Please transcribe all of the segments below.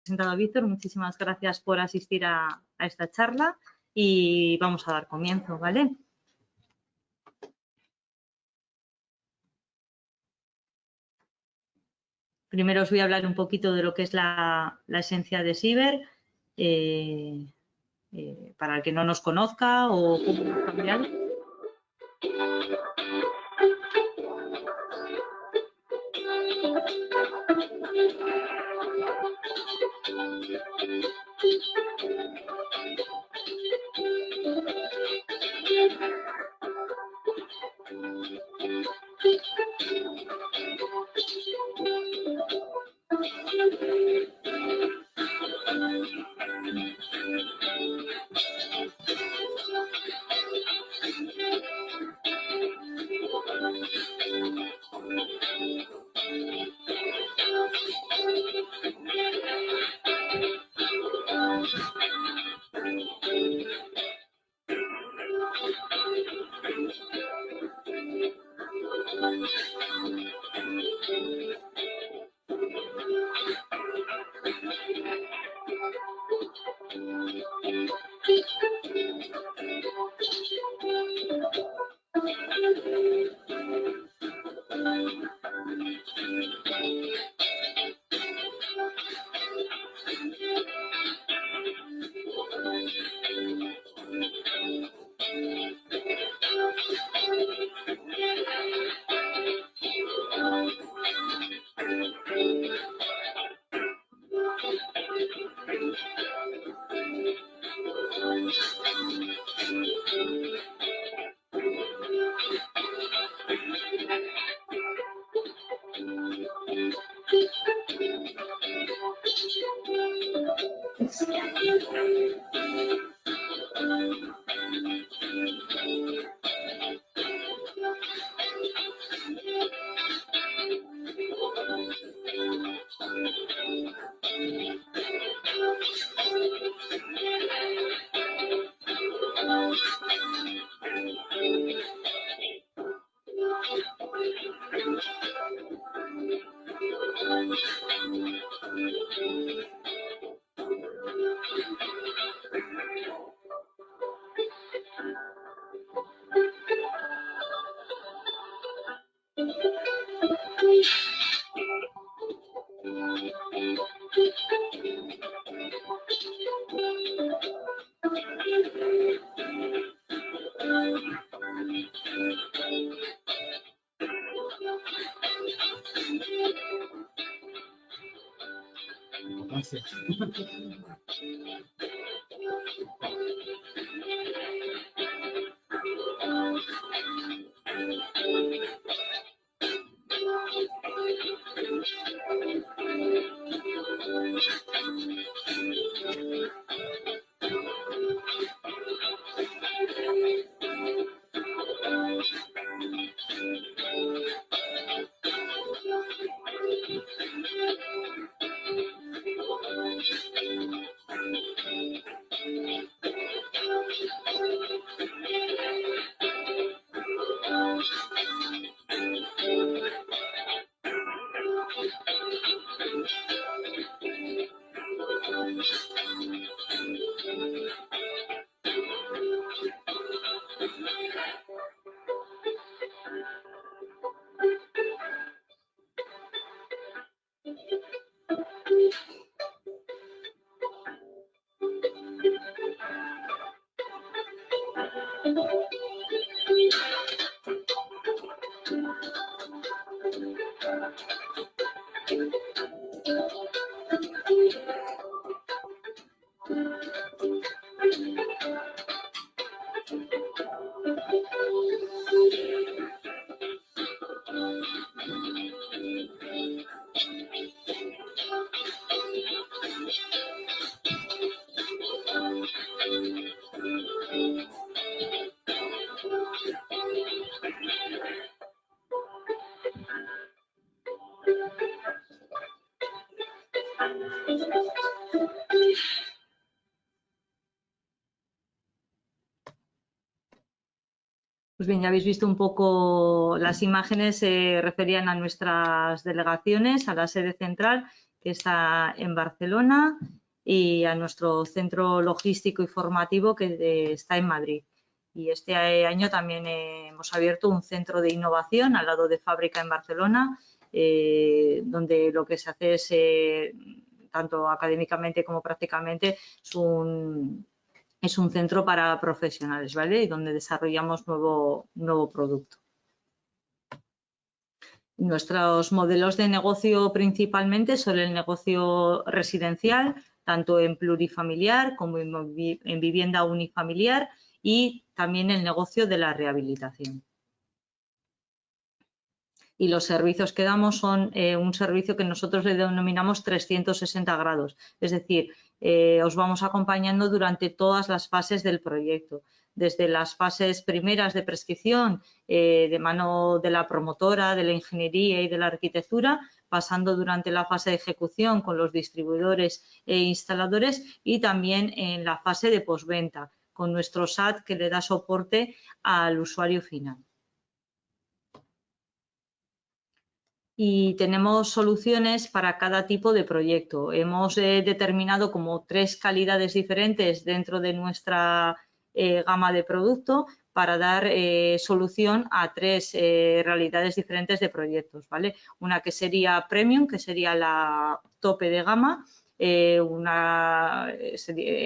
presentado Víctor, muchísimas gracias por asistir a esta charla y vamos a dar comienzo, ¿vale? Primero os voy a hablar un poquito de lo que es la esencia de Ciber, para el que no nos conozca o cómo hemos cambiado. Pues bien, ya habéis visto un poco las imágenes, se referían a nuestras delegaciones, a la sede central que está en Barcelona, y a nuestro centro logístico y formativo que está en Madrid. Y este año también hemos abierto un centro de innovación al lado de Fábrica en Barcelona, donde lo que se hace es, tanto académicamente como prácticamente, es un centro para profesionales, ¿vale? Y donde desarrollamos nuevo producto. Nuestros modelos de negocio principalmente son el negocio residencial, tanto en plurifamiliar como en vivienda unifamiliar, y también el negocio de la rehabilitación. Y los servicios que damos son un servicio que nosotros le denominamos 360 grados, es decir, os vamos acompañando durante todas las fases del proyecto, desde las fases primeras de prescripción, de mano de la promotora, de la ingeniería y de la arquitectura, pasando durante la fase de ejecución con los distribuidores e instaladores, y también en la fase de postventa, con nuestro SAT que le da soporte al usuario final. Y tenemos soluciones para cada tipo de proyecto. Hemos determinado como 3 calidades diferentes dentro de nuestra gama de producto para dar solución a 3 realidades diferentes de proyectos, ¿vale? Una que sería Premium, que sería la tope de gama.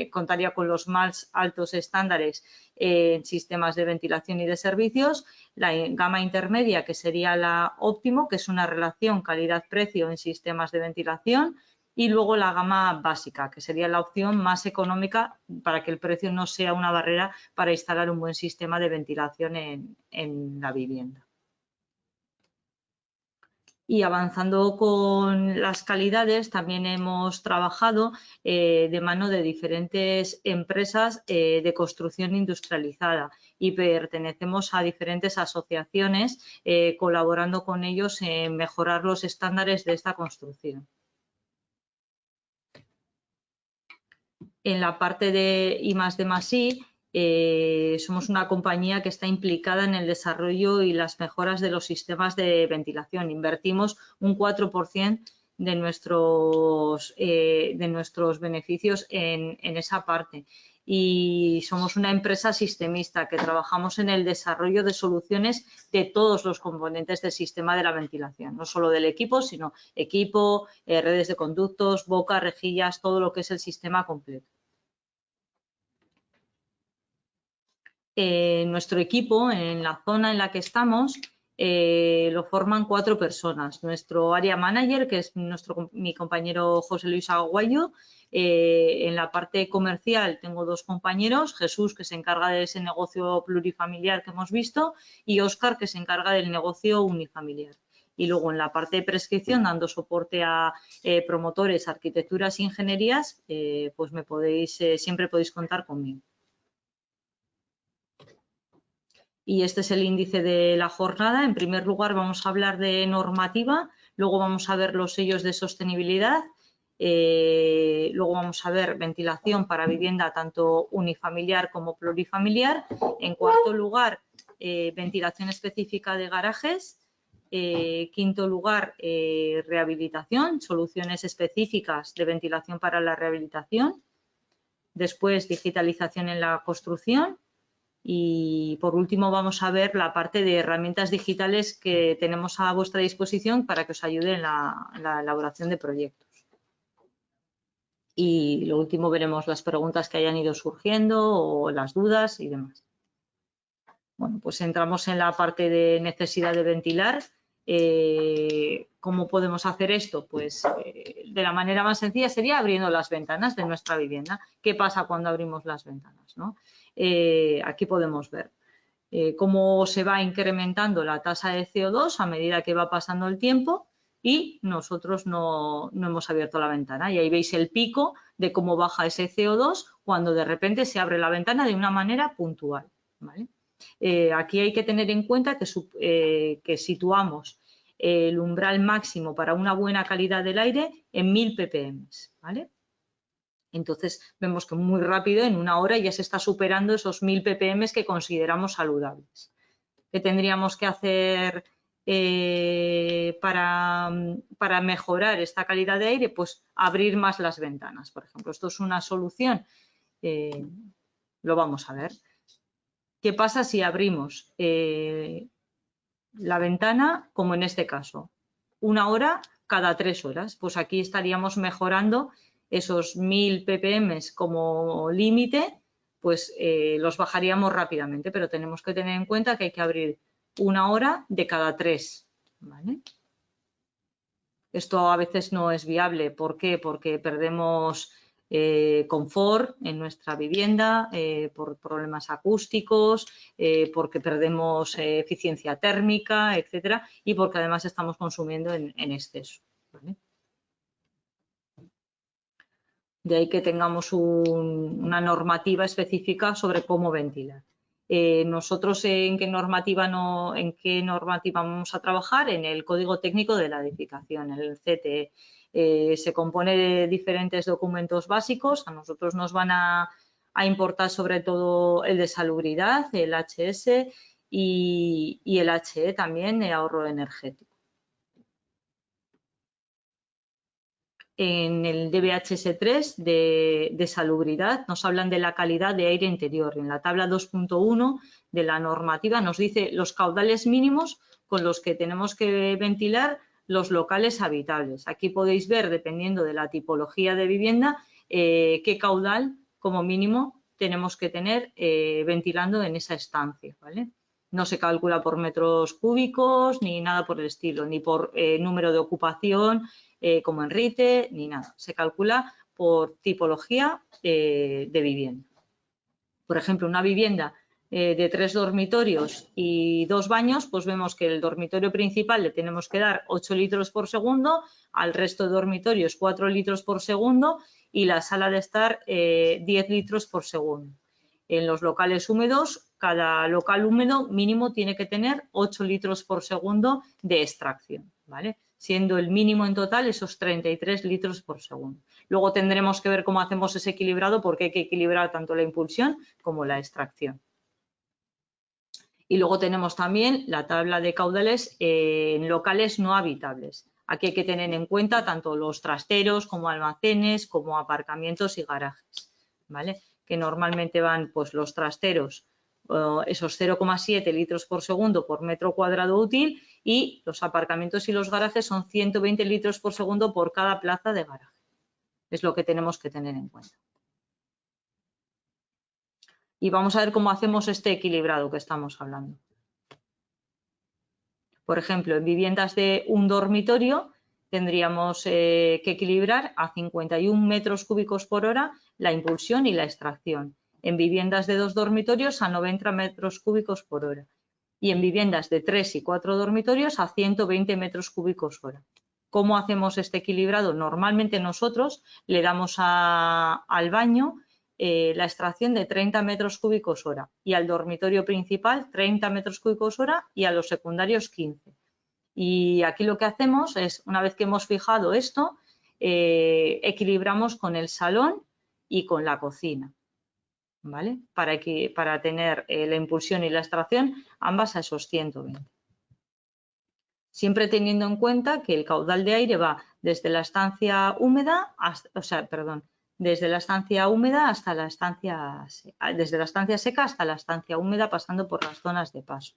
Contaría con los más altos estándares en sistemas de ventilación y de servicios. La gama intermedia, que sería la óptimo, que es una relación calidad-precio en sistemas de ventilación, y luego la gama básica, que sería la opción más económica para que el precio no sea una barrera para instalar un buen sistema de ventilación en la vivienda. Y avanzando con las calidades, también hemos trabajado de mano de diferentes empresas de construcción industrializada, y pertenecemos a diferentes asociaciones colaborando con ellos en mejorar los estándares de esta construcción. En la parte de I+D+I, somos una compañía que está implicada en el desarrollo y las mejoras de los sistemas de ventilación. Invertimos un 4% de nuestros beneficios en esa parte. Y somos una empresa sistemista que trabajamos en el desarrollo de soluciones de todos los componentes del sistema de la ventilación, no solo del equipo, sino equipo, redes de conductos, boca, rejillas, todo lo que es el sistema completo. Nuestro equipo, en la zona en la que estamos, lo forman 4 personas. Nuestro área manager, que es mi compañero José Luis Aguayo. En la parte comercial tengo 2 compañeros, Jesús, que se encarga de ese negocio plurifamiliar que hemos visto, y Óscar, que se encarga del negocio unifamiliar. Y luego en la parte de prescripción, dando soporte a promotores, arquitecturas e ingenierías, pues siempre podéis contar conmigo. Y este es el índice de la jornada. En primer lugar vamos a hablar de normativa, luego vamos a ver los sellos de sostenibilidad, luego vamos a ver ventilación para vivienda tanto unifamiliar como plurifamiliar. En cuarto lugar, ventilación específica de garajes. Quinto lugar, rehabilitación, soluciones específicas de ventilación para la rehabilitación. Después, digitalización en la construcción. Y por último vamos a ver la parte de herramientas digitales que tenemos a vuestra disposición para que os ayude en la elaboración de proyectos. Y lo último veremos las preguntas que hayan ido surgiendo o las dudas y demás. Bueno, pues entramos en la parte de necesidad de ventilar. ¿Cómo podemos hacer esto? Pues de la manera más sencilla sería abriendo las ventanas de nuestra vivienda. ¿Qué pasa cuando abrimos las ventanas, ¿no? Aquí podemos ver cómo se va incrementando la tasa de CO2 a medida que va pasando el tiempo, y nosotros no hemos abierto la ventana. Y ahí veis el pico de cómo baja ese CO2 cuando de repente se abre la ventana de una manera puntual, ¿vale? Aquí hay que tener en cuenta que situamos el umbral máximo para una buena calidad del aire en 1000 ppm, ¿vale? Entonces vemos que muy rápido, en una hora, ya se está superando esos 1000 ppm que consideramos saludables. ¿Qué tendríamos que hacer para mejorar esta calidad de aire, pues abrir más las ventanas, por ejemplo. Esto es una solución, lo vamos a ver. ¿Qué pasa si abrimos la ventana, como en este caso, 1 hora cada 3 horas? Pues aquí estaríamos mejorando esos 1000 ppm como límite, pues los bajaríamos rápidamente, pero tenemos que tener en cuenta que hay que abrir 1 hora de cada 3, ¿vale? Esto a veces no es viable. ¿Por qué? Porque perdemos confort en nuestra vivienda, por problemas acústicos, porque perdemos eficiencia térmica, etcétera, y porque además estamos consumiendo en exceso, ¿vale? De ahí que tengamos una normativa específica sobre cómo ventilar. Nosotros en qué normativa vamos a trabajar, en el Código Técnico de la Edificación, el CTE. Se compone de diferentes documentos básicos. A nosotros nos van a importar sobre todo el de salubridad, el HS y el HE también, de ahorro energético. En el DBHS3 de salubridad nos hablan de la calidad de aire interior. En la tabla 2.1 de la normativa nos dice los caudales mínimos con los que tenemos que ventilar los locales habitables. Aquí podéis ver, dependiendo de la tipología de vivienda, qué caudal como mínimo tenemos que tener ventilando en esa estancia, ¿vale? No se calcula por metros cúbicos ni nada por el estilo, ni por número de ocupación, como en RITE, ni nada. Se calcula por tipología de vivienda. Por ejemplo, una vivienda de 3 dormitorios y 2 baños, pues vemos que el dormitorio principal le tenemos que dar 8 litros por segundo, al resto de dormitorios 4 litros por segundo y la sala de estar 10 litros por segundo. En los locales húmedos, cada local húmedo mínimo tiene que tener 8 litros por segundo de extracción, ¿vale? Siendo el mínimo en total esos 33 litros por segundo. Luego tendremos que ver cómo hacemos ese equilibrado, porque hay que equilibrar tanto la impulsión como la extracción. Y luego tenemos también la tabla de caudales en locales no habitables. Aquí hay que tener en cuenta tanto los trasteros como almacenes, como aparcamientos y garajes, ¿vale? Que normalmente van pues los trasteros, esos 0,7 litros por segundo por metro cuadrado útil, y los aparcamientos y los garajes son 120 litros por segundo por cada plaza de garaje. Es lo que tenemos que tener en cuenta. Y vamos a ver cómo hacemos este equilibrado que estamos hablando. Por ejemplo, en viviendas de un dormitorio tendríamos que equilibrar a 51 metros cúbicos por hora la impulsión y la extracción. En viviendas de 2 dormitorios a 90 metros cúbicos por hora. Y en viviendas de 3 y 4 dormitorios a 120 metros cúbicos hora. ¿Cómo hacemos este equilibrado? Normalmente nosotros le damos al baño la extracción de 30 metros cúbicos hora y al dormitorio principal 30 metros cúbicos hora y a los secundarios 15. Y aquí lo que hacemos es, una vez que hemos fijado esto, equilibramos con el salón y con la cocina, ¿vale? Para tener la impulsión y la extracción ambas a esos 120. Siempre teniendo en cuenta que el caudal de aire va desde la estancia húmeda desde la estancia húmeda hasta la estancia, desde la estancia seca hasta la estancia húmeda, pasando por las zonas de paso.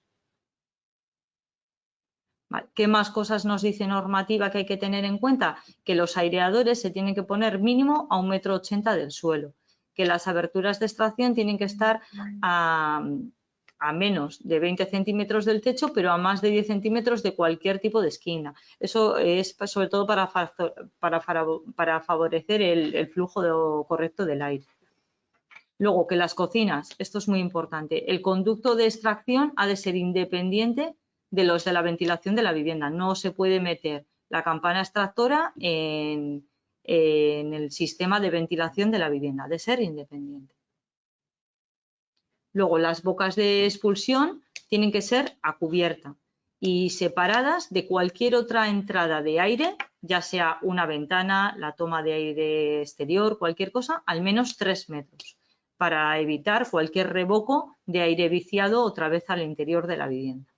Vale. ¿Qué más cosas nos dice normativa que hay que tener en cuenta? Que los aireadores se tienen que poner mínimo a 1,80 m del suelo, que las aberturas de extracción tienen que estar a menos de 20 centímetros del techo, pero a más de 10 centímetros de cualquier tipo de esquina. Eso es sobre todo para favorecer el flujo correcto del aire. Luego, que las cocinas, esto es muy importante, el conducto de extracción ha de ser independiente de los de la ventilación de la vivienda. No se puede meter la campana extractora en el sistema de ventilación de la vivienda, ha de ser independiente. Luego, las bocas de expulsión tienen que ser a cubierta y separadas de cualquier otra entrada de aire, ya sea una ventana, la toma de aire exterior, cualquier cosa, al menos 3 metros, para evitar cualquier revoco de aire viciado otra vez al interior de la vivienda.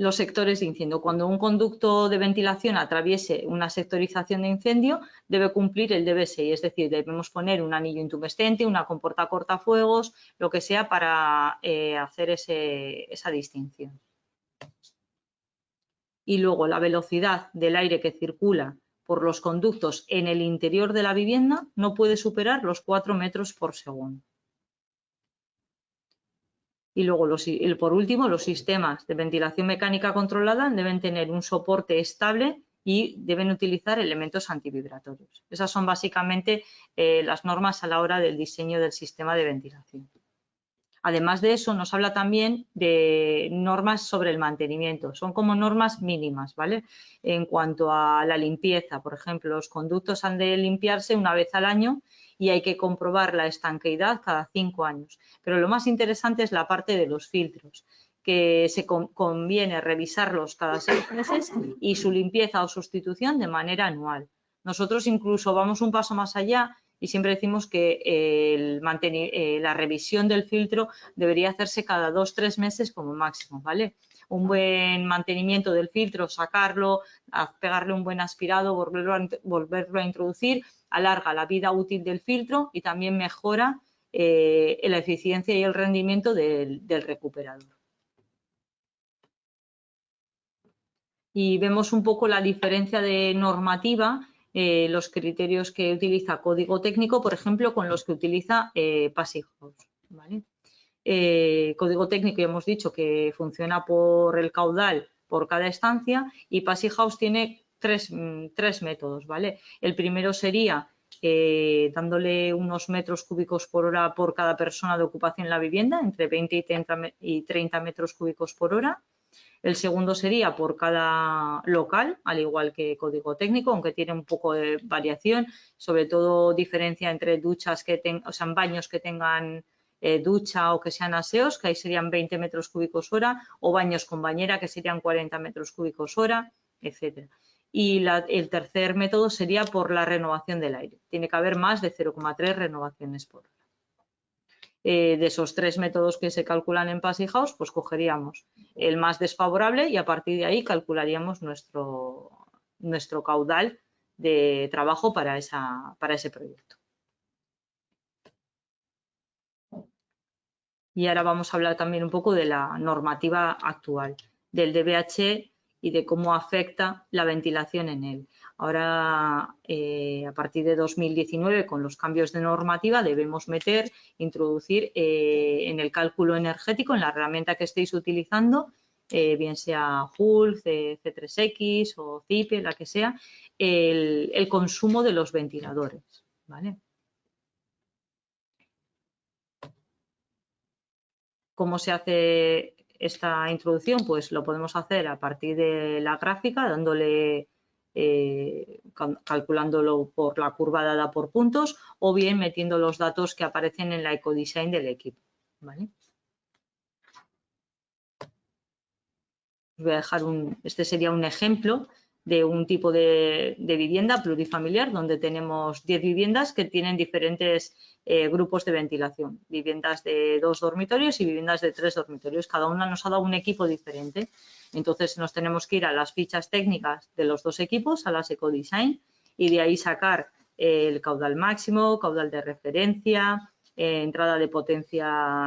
los sectores de incendio. Cuando un conducto de ventilación atraviese una sectorización de incendio, debe cumplir el DB6, es decir, debemos poner un anillo intumescente, una compuerta cortafuegos, lo que sea para hacer esa distinción. Y luego la velocidad del aire que circula por los conductos en el interior de la vivienda no puede superar los 4 metros por segundo. Y luego, por último, los sistemas de ventilación mecánica controlada deben tener un soporte estable y deben utilizar elementos antivibratorios. Esas son básicamente las normas a la hora del diseño del sistema de ventilación. Además de eso, nos habla también de normas sobre el mantenimiento. Son como normas mínimas, ¿vale? En cuanto a la limpieza, por ejemplo, los conductos han de limpiarse una vez al año y hay que comprobar la estanqueidad cada 5 años. Pero lo más interesante es la parte de los filtros, que se conviene revisarlos cada 6 meses y su limpieza o sustitución de manera anual. Nosotros incluso vamos un paso más allá y siempre decimos que la revisión del filtro debería hacerse cada 2 o 3 meses como máximo, ¿vale? Un buen mantenimiento del filtro, sacarlo, pegarle un buen aspirado, volverlo a introducir, alarga la vida útil del filtro y también mejora la eficiencia y el rendimiento del recuperador. Y vemos un poco la diferencia de normativa, los criterios que utiliza Código Técnico, por ejemplo, con los que utiliza Passivhaus, ¿vale? Código Técnico ya hemos dicho que funciona por el caudal por cada estancia y Passivhaus tiene tres métodos, ¿vale? El primero sería dándole unos metros cúbicos por hora por cada persona de ocupación en la vivienda, entre 20 y 30 metros cúbicos por hora. El segundo sería por cada local, al igual que Código Técnico, aunque tiene un poco de variación, sobre todo diferencia entre duchas baños que tengan ducha o que sean aseos, que ahí serían 20 metros cúbicos hora, o baños con bañera, que serían 40 metros cúbicos hora, etc. Y el tercer método sería por la renovación del aire. Tiene que haber más de 0,3 renovaciones por hora. De esos 3 métodos que se calculan en Passivhaus, pues cogeríamos el más desfavorable y a partir de ahí calcularíamos nuestro caudal de trabajo para ese proyecto. Y ahora vamos a hablar también un poco de la normativa actual, del DBH y de cómo afecta la ventilación en él. Ahora, a partir de 2019, con los cambios de normativa, debemos introducir en el cálculo energético, en la herramienta que estéis utilizando, bien sea Joule, C3X o CIPE, la que sea, el consumo de los ventiladores, ¿vale? ¿Cómo se hace esta introducción? Pues lo podemos hacer a partir de la gráfica, calculándolo por la curva dada por puntos o bien metiendo los datos que aparecen en la ecodesign del equipo, ¿vale? Os voy a dejar este sería un ejemplo de un tipo de vivienda plurifamiliar donde tenemos 10 viviendas que tienen diferentes grupos de ventilación, viviendas de 2 dormitorios y viviendas de 3 dormitorios. Cada una nos ha dado un equipo diferente. Entonces nos tenemos que ir a las fichas técnicas de los 2 equipos, a las ecodesign, y de ahí sacar el caudal máximo, caudal de referencia, entrada de potencia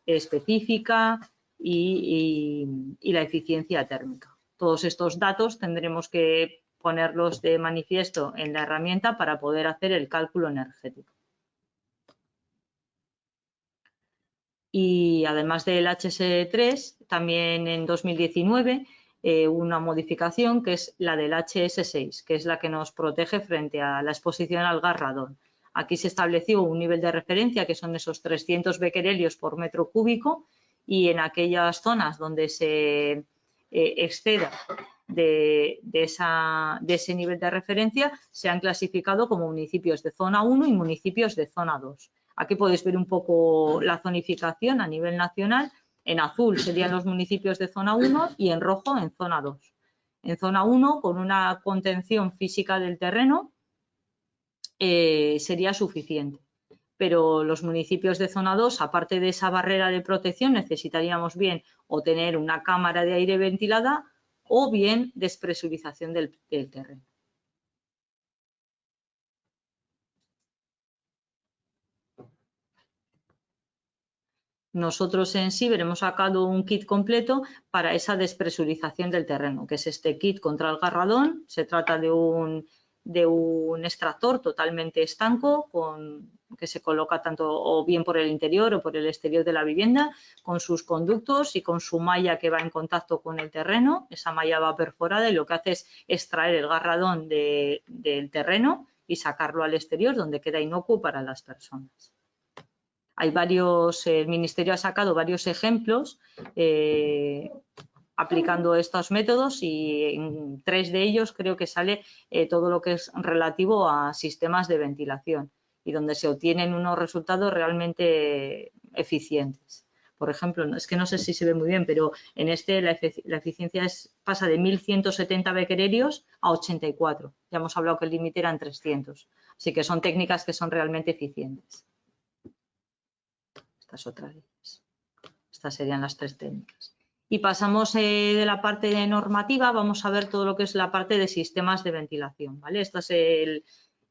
específica y la eficiencia térmica. Todos estos datos tendremos que ponerlos de manifiesto en la herramienta para poder hacer el cálculo energético. Y además del HS3, también en 2019 una modificación que es la del HS6, que es la que nos protege frente a la exposición al gas radón. Aquí se estableció un nivel de referencia que son esos 300 becquerelios por metro cúbico y en aquellas zonas donde se exceda de ese nivel de referencia se han clasificado como municipios de zona 1 y municipios de zona 2. Aquí podéis ver un poco la zonificación a nivel nacional. En azul serían los municipios de zona 1 y en rojo en zona 2. En zona 1, con una contención física del terreno, sería suficiente. pero los municipios de zona 2, aparte de esa barrera de protección, necesitaríamos bien o tener una cámara de aire ventilada o bien despresurización del terreno. Nosotros en sí veremos sacado un kit completo para esa despresurización del terreno, que es este kit contra el garradón. Se trata de un extractor totalmente estanco que se coloca tanto o bien por el interior o por el exterior de la vivienda, con sus conductos y con su malla que va en contacto con el terreno. Esa malla va perforada y lo que hace es extraer el garradón del terreno y sacarlo al exterior, donde queda inocuo para las personas. Hay varios, el Ministerio ha sacado varios ejemplos aplicando estos métodos y en 3 de ellos creo que sale todo lo que es relativo a sistemas de ventilación y donde se obtienen unos resultados realmente eficientes. Por ejemplo, es que no sé si se ve muy bien, pero en la eficiencia pasa de 1170 becquerelios a 84. Ya hemos hablado que el límite eran 300. Así que son técnicas que son realmente eficientes. Estas serían las 3 técnicas. Y pasamos de la parte de normativa, vamos a ver todo lo que es la parte de sistemas de ventilación, ¿vale? Este es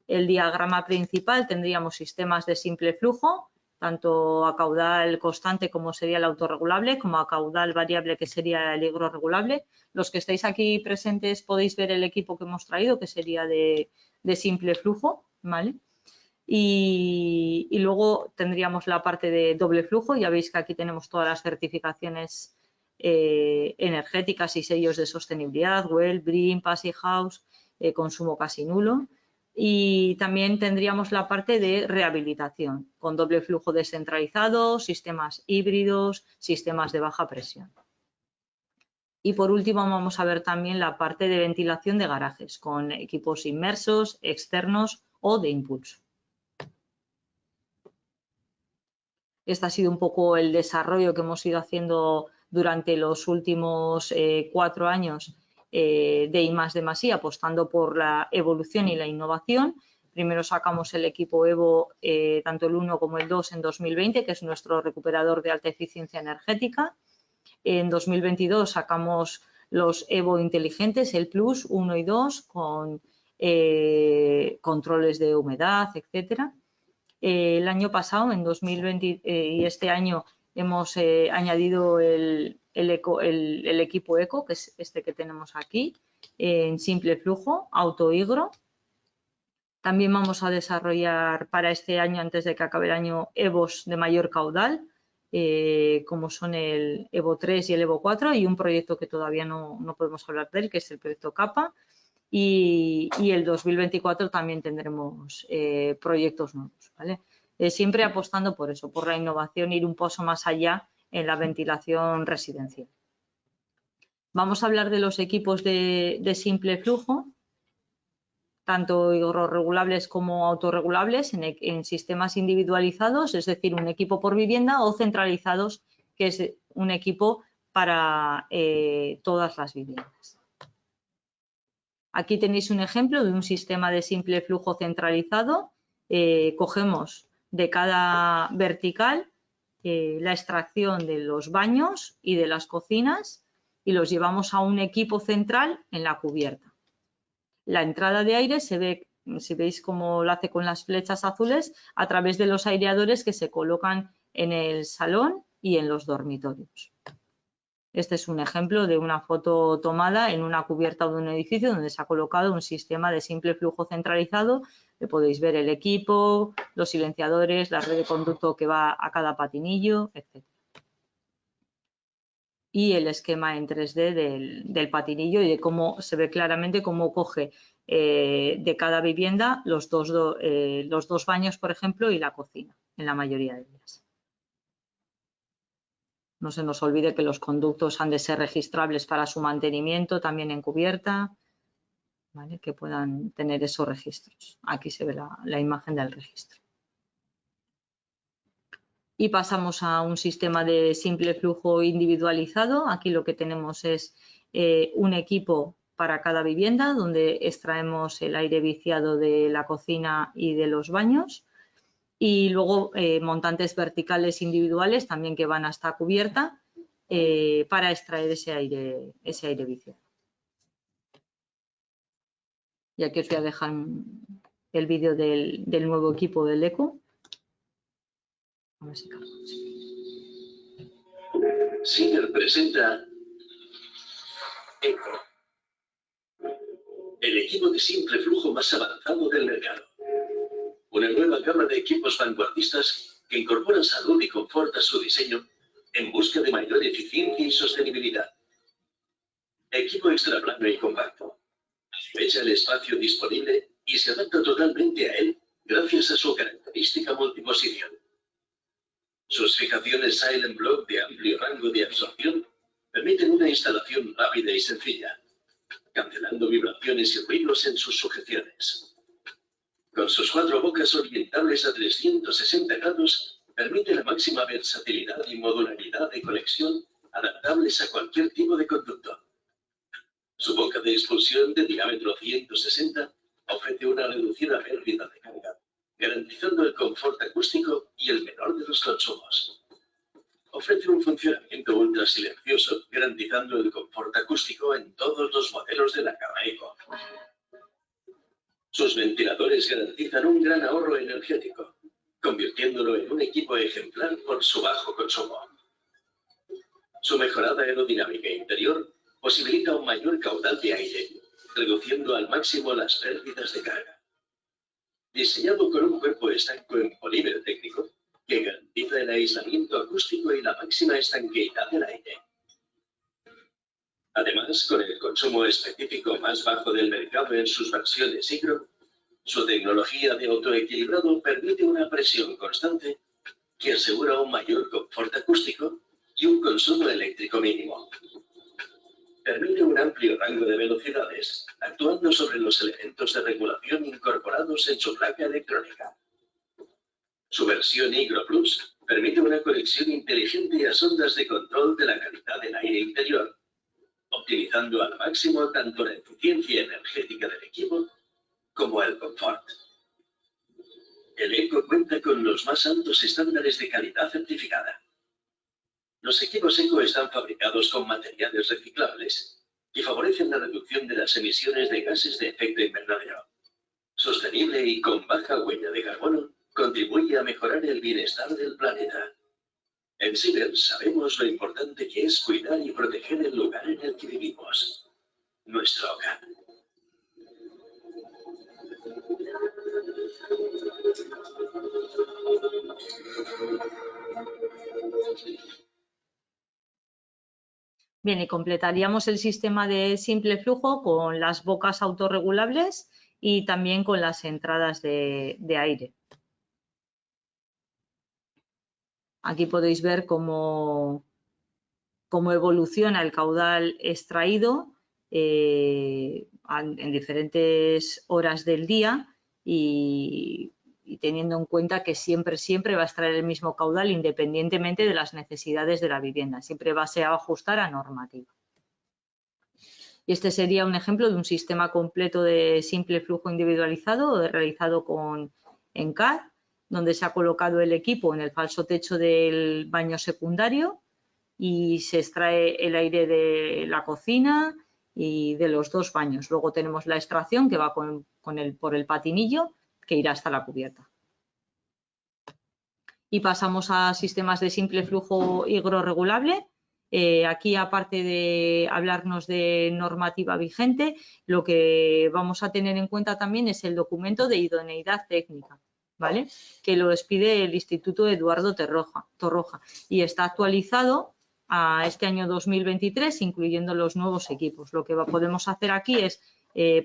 el diagrama principal. Tendríamos sistemas de simple flujo, tanto a caudal constante como sería el autorregulable, como a caudal variable que sería el higrorregulable. Los que estáis aquí presentes podéis ver el equipo que hemos traído, que sería de simple flujo, ¿vale? Y luego tendríamos la parte de doble flujo. Ya veis que aquí tenemos todas las certificaciones energéticas y sellos de sostenibilidad, WELL, BREEAM, Passivhaus House, consumo casi nulo. Y también tendríamos la parte de rehabilitación, con doble flujo descentralizado, sistemas híbridos, sistemas de baja presión. Y por último vamos a ver también la parte de ventilación de garajes, con equipos inmersos, externos o de impulso. Este ha sido un poco el desarrollo que hemos ido haciendo durante los últimos 4 años de I+D+I, apostando por la evolución y la innovación. Primero sacamos el equipo EVO, tanto el 1 como el 2 en 2020, que es nuestro recuperador de alta eficiencia energética. En 2022 sacamos los EVO inteligentes, el Plus 1 y 2, con controles de humedad, etcétera. El año pasado, en 2020, y este año hemos añadido el equipo ECO, que es este que tenemos aquí, en simple flujo, autohigro. También vamos a desarrollar para este año, antes de que acabe el año, EVOs de mayor caudal, como son el EVO 3 y el EVO 4, y un proyecto que todavía no podemos hablar de él, que es el proyecto CAPA. Y el 2024 también tendremos proyectos nuevos, ¿vale? Siempre apostando por eso, por la innovación, ir un paso más allá en la ventilación residencial. Vamos a hablar de los equipos de simple flujo, tanto higrorregulables como autorregulables, en sistemas individualizados, es decir, un equipo por vivienda, o centralizados, que es un equipo para todas las viviendas. Aquí tenéis un ejemplo de un sistema de simple flujo centralizado. Cogemos de cada vertical la extracción de los baños y de las cocinas y los llevamos a un equipo central en la cubierta. La entrada de aire se ve, si veis cómo lo hace con las flechas azules, a través de los aireadores que se colocan en el salón y en los dormitorios. Este es un ejemplo de una foto tomada en una cubierta de un edificio donde se ha colocado un sistema de simple flujo centralizado, que podéis ver el equipo, los silenciadores, la red de conducto que va a cada patinillo, etc. Y el esquema en 3D del patinillo y de cómo se ve claramente cómo coge de cada vivienda los dos baños, por ejemplo, y la cocina, en la mayoría de ellas. No se nos olvide que los conductos han de ser registrables para su mantenimiento, también en cubierta, ¿vale? Que puedan tener esos registros. Aquí se ve la imagen del registro. Y pasamos a un sistema de simple flujo individualizado. Aquí lo que tenemos es un equipo para cada vivienda, donde extraemos el aire viciado de la cocina y de los baños. Y luego montantes verticales individuales también que van hasta cubierta para extraer ese aire viciado. Y aquí os voy a dejar el vídeo del nuevo equipo del ECO. A ver si carga. Singer presenta ECO, el equipo de simple flujo más avanzado del mercado. Una nueva gama de equipos vanguardistas que incorporan salud y confort a su diseño en busca de mayor eficiencia y sostenibilidad. Equipo extra plano y compacto. Aprovecha el espacio disponible y se adapta totalmente a él gracias a su característica multiposición. Sus fijaciones Silent Block de amplio rango de absorción permiten una instalación rápida y sencilla, cancelando vibraciones y ruidos en sus sujeciones. Con sus 4 bocas orientables a 360 grados, permite la máxima versatilidad y modularidad de conexión adaptables a cualquier tipo de conducto. Su boca de expulsión de diámetro 160 ofrece una reducida pérdida de carga, garantizando el confort acústico y el menor de los consumos. Ofrece un funcionamiento ultra silencioso, garantizando el confort acústico en todos los modelos de la gama ECO. Sus ventiladores garantizan un gran ahorro energético, convirtiéndolo en un equipo ejemplar por su bajo consumo. Su mejorada aerodinámica interior posibilita un mayor caudal de aire, reduciendo al máximo las pérdidas de carga. Diseñado con un cuerpo estanco en polímero técnico que garantiza el aislamiento acústico y la máxima estanqueidad del aire. Además, con el consumo específico más bajo del mercado en sus versiones híbrido, su tecnología de autoequilibrado permite una presión constante que asegura un mayor confort acústico y un consumo eléctrico mínimo. Permite un amplio rango de velocidades, actuando sobre los elementos de regulación incorporados en su placa electrónica. Su versión Higro Plus permite una conexión inteligente a sondas de control de la calidad del aire interior, optimizando al máximo tanto la eficiencia energética del equipo como el confort. El ECO cuenta con los más altos estándares de calidad certificada. Los equipos ECO están fabricados con materiales reciclables que favorecen la reducción de las emisiones de gases de efecto invernadero. Sostenible y con baja huella de carbono, contribuye a mejorar el bienestar del planeta. En Siemens sabemos lo importante que es cuidar y proteger el lugar en el que vivimos, nuestro hogar. Bien, y completaríamos el sistema de simple flujo con las bocas autorregulables y también con las entradas de aire. Aquí podéis ver cómo evoluciona el caudal extraído en diferentes horas del día y teniendo en cuenta que siempre va a extraer el mismo caudal independientemente de las necesidades de la vivienda. Siempre se va a ajustar a normativa. Y este sería un ejemplo de un sistema completo de simple flujo individualizado realizado en CAD, donde se ha colocado el equipo en el falso techo del baño secundario y se extrae el aire de la cocina y de los 2 baños. Luego tenemos la extracción que va por el patinillo que irá hasta la cubierta. Y pasamos a sistemas de simple flujo hidrorregulable. Aquí, aparte de hablarnos de normativa vigente, lo que vamos a tener en cuenta también es el documento de idoneidad técnica, ¿vale? Que lo expide el Instituto Eduardo Torroja y está actualizado a este año 2023, incluyendo los nuevos equipos. Lo que podemos hacer aquí es,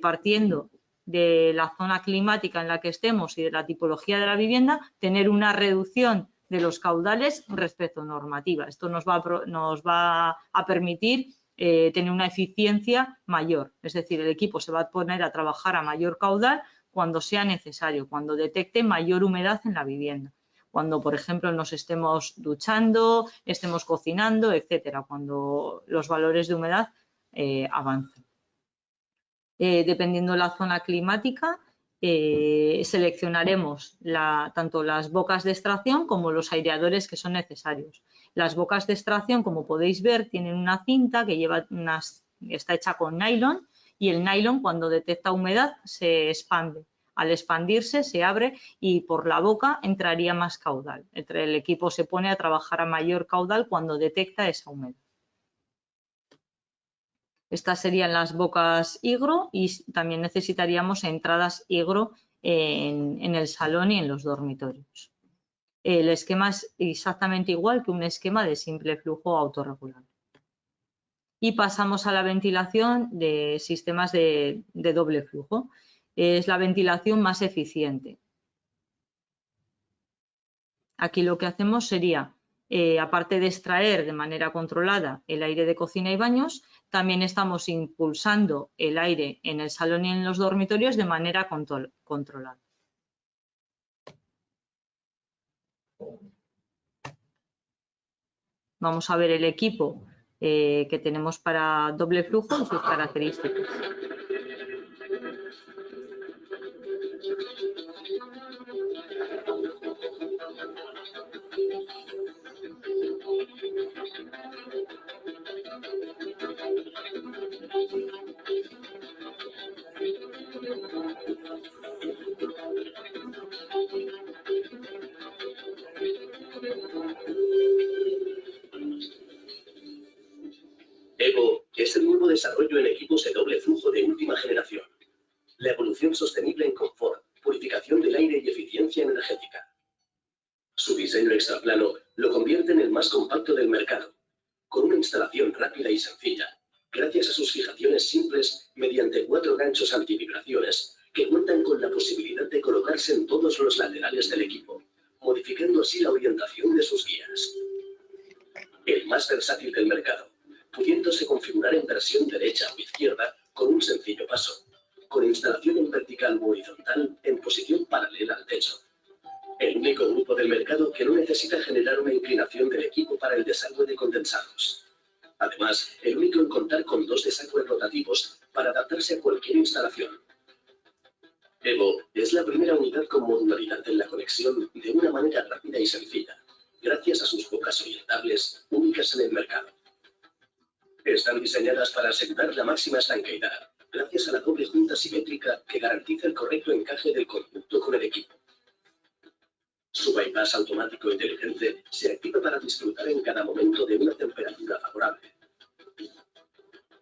partiendo de la zona climática en la que estemos y de la tipología de la vivienda, tener una reducción de los caudales respecto a normativa. Esto nos va a permitir tener una eficiencia mayor, es decir, el equipo se va a poner a trabajar a mayor caudal cuando sea necesario, cuando detecte mayor humedad en la vivienda, cuando, por ejemplo, nos estemos duchando, estemos cocinando, etcétera, cuando los valores de humedad avancen. Dependiendo de la zona climática, seleccionaremos tanto las bocas de extracción como los aireadores que son necesarios. Las bocas de extracción, como podéis ver, tienen una cinta que está hecha con nylon, y el nylon, cuando detecta humedad, se expande. Al expandirse se abre y por la boca entraría más caudal. El equipo se pone a trabajar a mayor caudal cuando detecta esa humedad. Estas serían las bocas higro y también necesitaríamos entradas higro en el salón y en los dormitorios. El esquema es exactamente igual que un esquema de simple flujo autorregulable. Y pasamos a la ventilación de sistemas de doble flujo. Es la ventilación más eficiente. Aquí lo que hacemos sería, aparte de extraer de manera controlada el aire de cocina y baños, también estamos impulsando el aire en el salón y en los dormitorios de manera controlada. Vamos a ver el equipo que tenemos para doble flujo y sus características. EVO es el nuevo desarrollo en equipos de doble flujo de última generación. La evolución sostenible en confort, purificación del aire y eficiencia energética. Su diseño extraplano lo convierte en el más compacto del mercado, con una instalación rápida y sencilla, gracias a sus fijaciones simples mediante 4 ganchos antivibraciones que cuentan con la posibilidad de colocarse en todos los laterales del equipo, modificando así la orientación de sus guías. El más versátil del mercado, pudiéndose configurar en versión derecha o izquierda con un sencillo paso, con instalación en vertical o horizontal en posición paralela al techo. El único grupo del mercado que no necesita generar una inclinación del equipo para el desagüe de condensados. Además, el único en contar con 2 desagües rotativos para adaptarse a cualquier instalación. EVO es la primera unidad con modularidad en la conexión de una manera rápida y sencilla, gracias a sus bocas orientables únicas en el mercado. Están diseñadas para asegurar la máxima estanqueidad, gracias a la doble junta simétrica que garantiza el correcto encaje del conducto con el equipo. Su bypass automático inteligente se activa para disfrutar en cada momento de una temperatura favorable.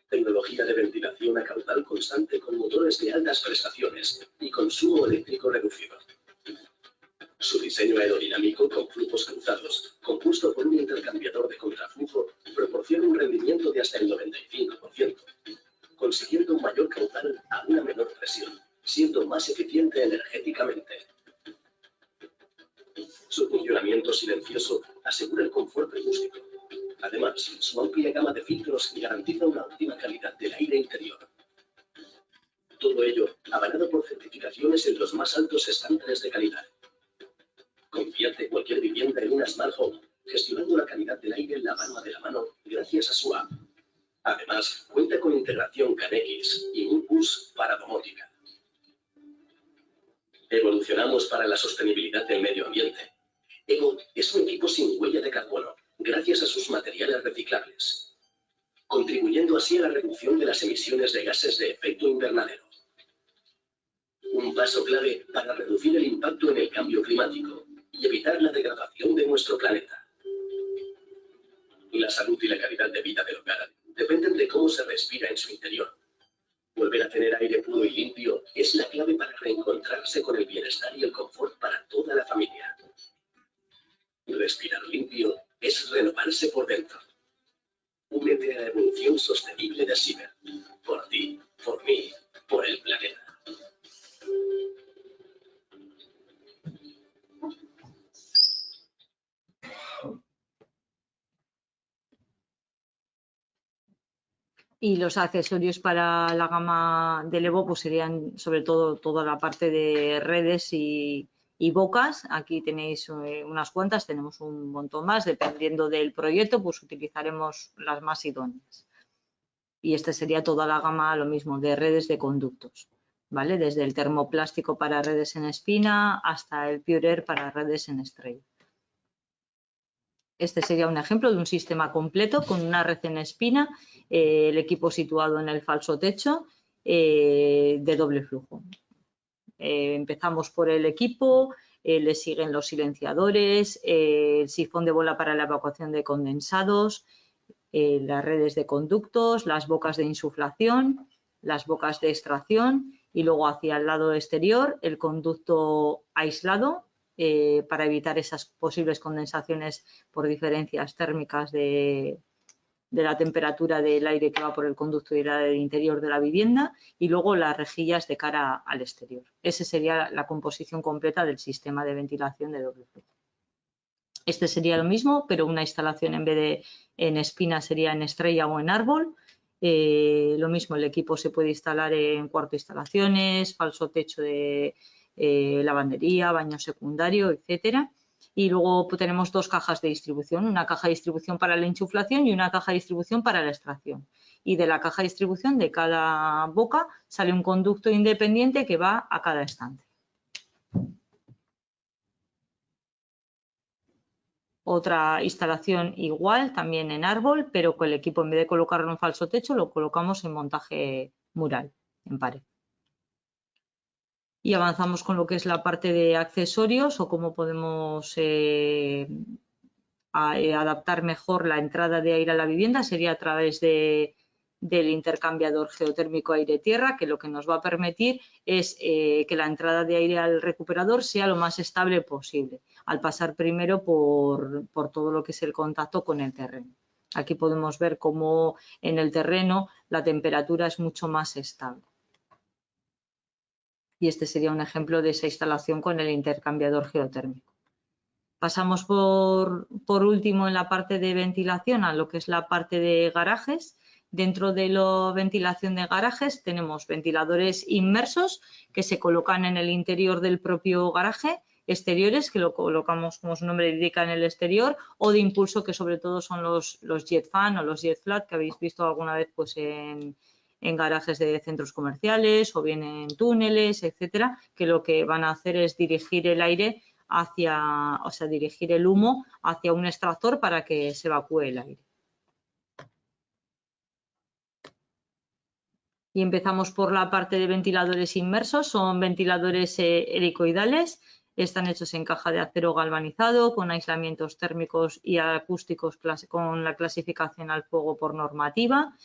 Tecnología de ventilación a caudal constante con motores de altas prestaciones y consumo eléctrico reducido. Su diseño aerodinámico con flujos cruzados, compuesto por un intercambiador de contraflujo, proporciona un rendimiento de hasta el 95%, consiguiendo un mayor caudal a una menor presión, siendo más eficiente energéticamente. Su funcionamiento silencioso asegura el confort acústico. Además, su amplia gama de filtros garantiza una óptima calidad del aire interior. Todo ello avalado por certificaciones en los más altos estándares de calidad. Convierte cualquier vivienda en una Smart Home, gestionando la calidad del aire en la palma de la mano gracias a su app. Además, cuenta con integración CAN-X y un bus para domótica. Evolucionamos para la sostenibilidad del medio ambiente. EVO es un equipo sin huella de carbono, gracias a sus materiales reciclables, contribuyendo así a la reducción de las emisiones de gases de efecto invernadero. Un paso clave para reducir el impacto en el cambio climático y evitar la degradación de nuestro planeta. La salud y la calidad de vida del hogar dependen de cómo se respira en su interior. Volver a tener aire puro y limpio es la clave para reencontrarse con el bienestar y el confort para toda la familia. Respirar limpio es renovarse por dentro. Únete a la evolución sostenible de Siemens. Por ti, por mí, por el planeta. Y los accesorios para la gama del EVO pues serían sobre todo toda la parte de redes y bocas. Aquí tenéis unas cuantas, tenemos un montón más. Dependiendo del proyecto, pues utilizaremos las más idóneas. Y esta sería toda la gama, lo mismo, de redes de conductos. ¿vale? Desde el termoplástico para redes en espina hasta el Pure Air para redes en estrella. Este sería un ejemplo de un sistema completo con una red en espina, el equipo situado en el falso techo de doble flujo. Empezamos por el equipo, le siguen los silenciadores, el sifón de bola para la evacuación de condensados, las redes de conductos, las bocas de insuflación, las bocas de extracción y luego hacia el lado exterior el conducto aislado para evitar esas posibles condensaciones por diferencias térmicas de la temperatura del aire que va por el conducto y del interior de la vivienda y luego las rejillas de cara al exterior. Esa sería la composición completa del sistema de ventilación de doble flujo. Este sería lo mismo, pero una instalación en vez de en espina sería en estrella o en árbol. Lo mismo, el equipo se puede instalar en cuarto de instalaciones, falso techo de lavandería, baño secundario, etcétera. Y luego tenemos dos cajas de distribución, una caja de distribución para la insuflación y una caja de distribución para la extracción. Y de la caja de distribución de cada boca sale un conducto independiente que va a cada estante. Otra instalación igual, también en árbol, pero con el equipo en vez de colocarlo en falso techo lo colocamos en montaje mural, en pared. Y avanzamos con lo que es la parte de accesorios o cómo podemos adaptar mejor la entrada de aire a la vivienda. Sería a través del intercambiador geotérmico aire-tierra, que lo que nos va a permitir es que la entrada de aire al recuperador sea lo más estable posible, al pasar primero por todo lo que es el contacto con el terreno. Aquí podemos ver cómo en el terreno la temperatura es mucho más estable. Y este sería un ejemplo de esa instalación con el intercambiador geotérmico. Pasamos por último en la parte de ventilación a lo que es la parte de garajes. Dentro de la ventilación de garajes tenemos ventiladores inmersos que se colocan en el interior del propio garaje, exteriores que lo colocamos como su nombre indica en el exterior, o de impulso que sobre todo son los jet fan o los jet flat que habéis visto alguna vez pues en garajes de centros comerciales o bien en túneles, etcétera, que lo que van a hacer es dirigir el aire dirigir el humo hacia un extractor para que se evacúe el aire. Y empezamos por la parte de ventiladores inmersos, son ventiladores helicoidales, están hechos en caja de acero galvanizado con aislamientos térmicos y acústicos con la clasificación al fuego por normativa.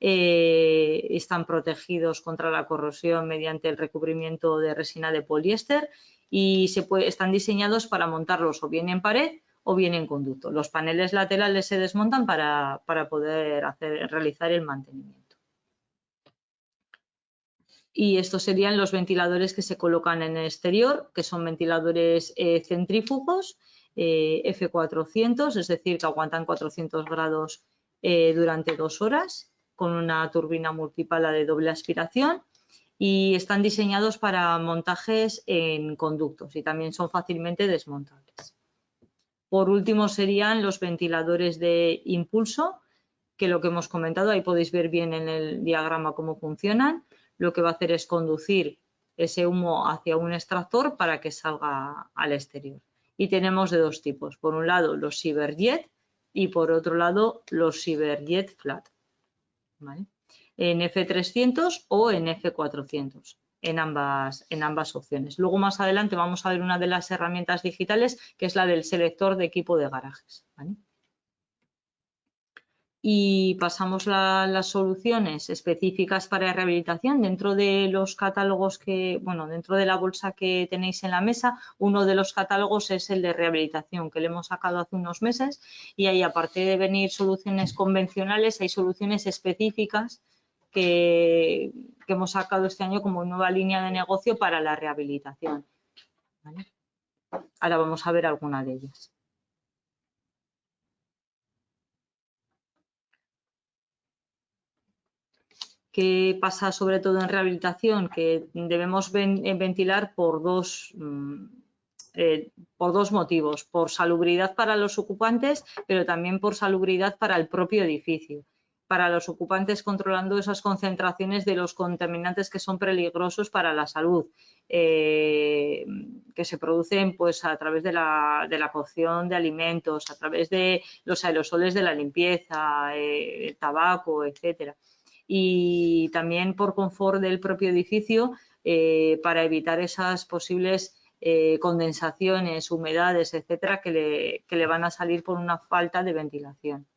Están protegidos contra la corrosión mediante el recubrimiento de resina de poliéster y están diseñados para montarlos o bien en pared o bien en conducto. Los paneles laterales se desmontan para poder realizar el mantenimiento. Y estos serían los ventiladores que se colocan en el exterior, que son ventiladores centrífugos F400, es decir, que aguantan 400 grados durante 2 horas con una turbina multipala de doble aspiración y están diseñados para montajes en conductos y también son fácilmente desmontables. Por último serían los ventiladores de impulso, que lo que hemos comentado, ahí podéis ver bien en el diagrama cómo funcionan. Lo que va a hacer es conducir ese humo hacia un extractor para que salga al exterior. Y tenemos de dos tipos. Por un lado los Cyberjet y por otro lado los Cyberjet Flat. ¿Vale? En F300 o en F400, en ambas opciones. Luego más adelante vamos a ver una de las herramientas digitales que es la del selector de equipo de garajes. ¿Vale? Y pasamos las soluciones específicas para rehabilitación dentro de los catálogos dentro de la bolsa que tenéis en la mesa. Uno de los catálogos es el de rehabilitación que le hemos sacado hace unos meses y ahí, aparte de venir soluciones convencionales, hay soluciones específicas que hemos sacado este año como nueva línea de negocio para la rehabilitación. ¿Vale? Ahora vamos a ver alguna de ellas. ¿Qué pasa sobre todo en rehabilitación? Que debemos ventilar por dos motivos, por salubridad para los ocupantes, pero también por salubridad para el propio edificio. para los ocupantes, controlando esas concentraciones de los contaminantes que son peligrosos para la salud, que se producen pues a través de la cocción de alimentos, a través de los aerosoles de la limpieza, el tabaco, etcétera. Y también por confort del propio edificio, para evitar esas posibles condensaciones, humedades, etcétera, que le van a salir por una falta de ventilación.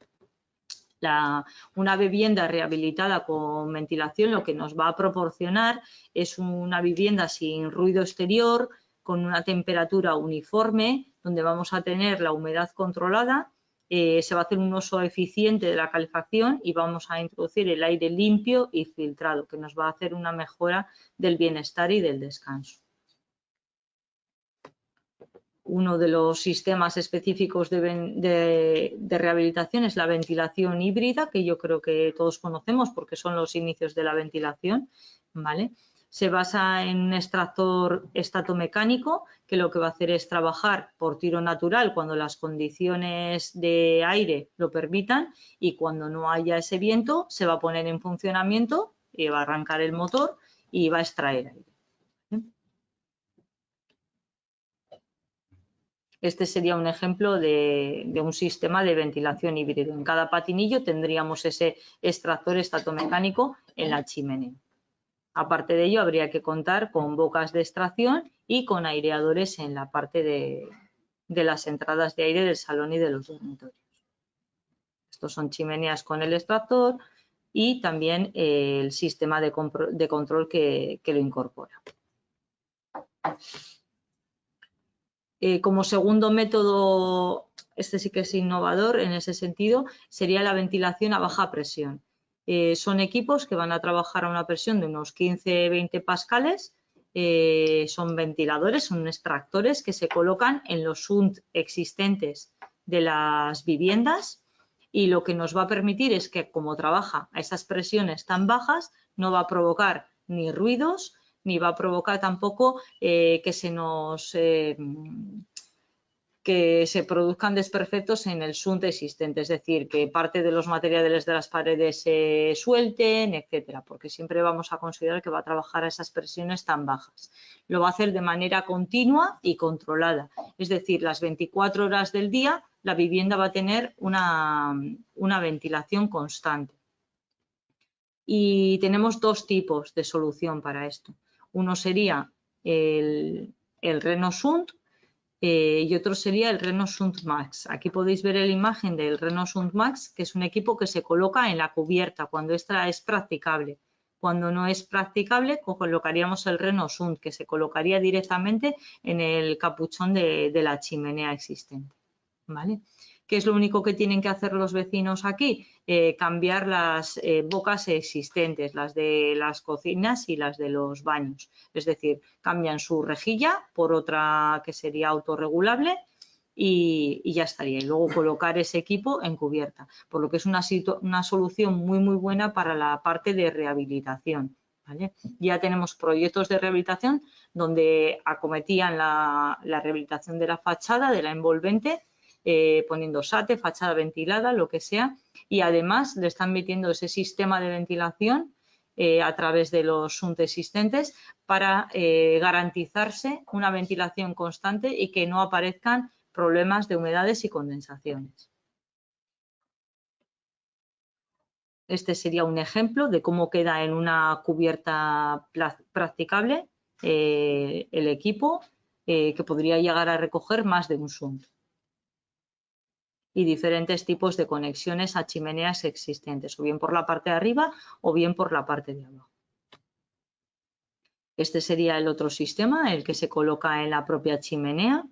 Una vivienda rehabilitada con ventilación lo que nos va a proporcionar es una vivienda sin ruido exterior, con una temperatura uniforme, donde vamos a tener la humedad controlada, se va a hacer un uso eficiente de la calefacción y vamos a introducir el aire limpio y filtrado, que nos va a hacer una mejora del bienestar y del descanso. Uno de los sistemas específicos de rehabilitación es la ventilación híbrida, que yo creo que todos conocemos porque son los inicios de la ventilación, ¿vale? Se basa en un extractor estatomecánico que lo que va a hacer es trabajar por tiro natural cuando las condiciones de aire lo permitan, y cuando no haya ese viento se va a poner en funcionamiento y va a arrancar el motor y va a extraer aire. Este sería un ejemplo de un sistema de ventilación híbrido. En cada patinillo tendríamos ese extractor estatomecánico en la chimenea. Aparte de ello, habría que contar con bocas de extracción y con aireadores en la parte de las entradas de aire del salón y de los dormitorios. Estos son chimeneas con el extractor y también el sistema de control que lo incorpora. Como segundo método, este sí que es innovador en ese sentido, sería la ventilación a baja presión. Son equipos que van a trabajar a una presión de unos 15-20 pascales, son ventiladores, son extractores que se colocan en los shunt existentes de las viviendas, y lo que nos va a permitir es que, como trabaja a esas presiones tan bajas, no va a provocar ni ruidos, ni va a provocar tampoco que se produzcan desperfectos en el shunt existente, es decir, que parte de los materiales de las paredes se suelten, etcétera, porque siempre vamos a considerar que va a trabajar a esas presiones tan bajas. Lo va a hacer de manera continua y controlada, es decir, las 24 horas del día la vivienda va a tener una ventilación constante. Y tenemos dos tipos de solución para esto. Uno sería el Reno-Shunt y otro sería el Reno-Shunt Max. Aquí podéis ver la imagen del Reno-Shunt Max, que es un equipo que se coloca en la cubierta cuando esta es practicable. Cuando no es practicable, colocaríamos el Reno-Shunt, que se colocaría directamente en el capuchón de la chimenea existente, ¿vale? ¿Qué es lo único que tienen que hacer los vecinos aquí? Cambiar las bocas existentes, las de las cocinas y las de los baños. Es decir, cambian su rejilla por otra que sería autorregulable y ya estaría. Y luego colocar ese equipo en cubierta, por lo que es una solución muy, muy buena para la parte de rehabilitación, ¿vale? Ya tenemos proyectos de rehabilitación donde acometían la rehabilitación de la fachada, de la envolvente, poniendo SATE, fachada ventilada, lo que sea, y además le están metiendo ese sistema de ventilación a través de los shunt existentes para garantizarse una ventilación constante y que no aparezcan problemas de humedades y condensaciones. Este sería un ejemplo de cómo queda en una cubierta practicable el equipo, que podría llegar a recoger más de un shunt, y diferentes tipos de conexiones a chimeneas existentes, o bien por la parte de arriba o bien por la parte de abajo. Este sería el otro sistema, el que se coloca en la propia chimenea,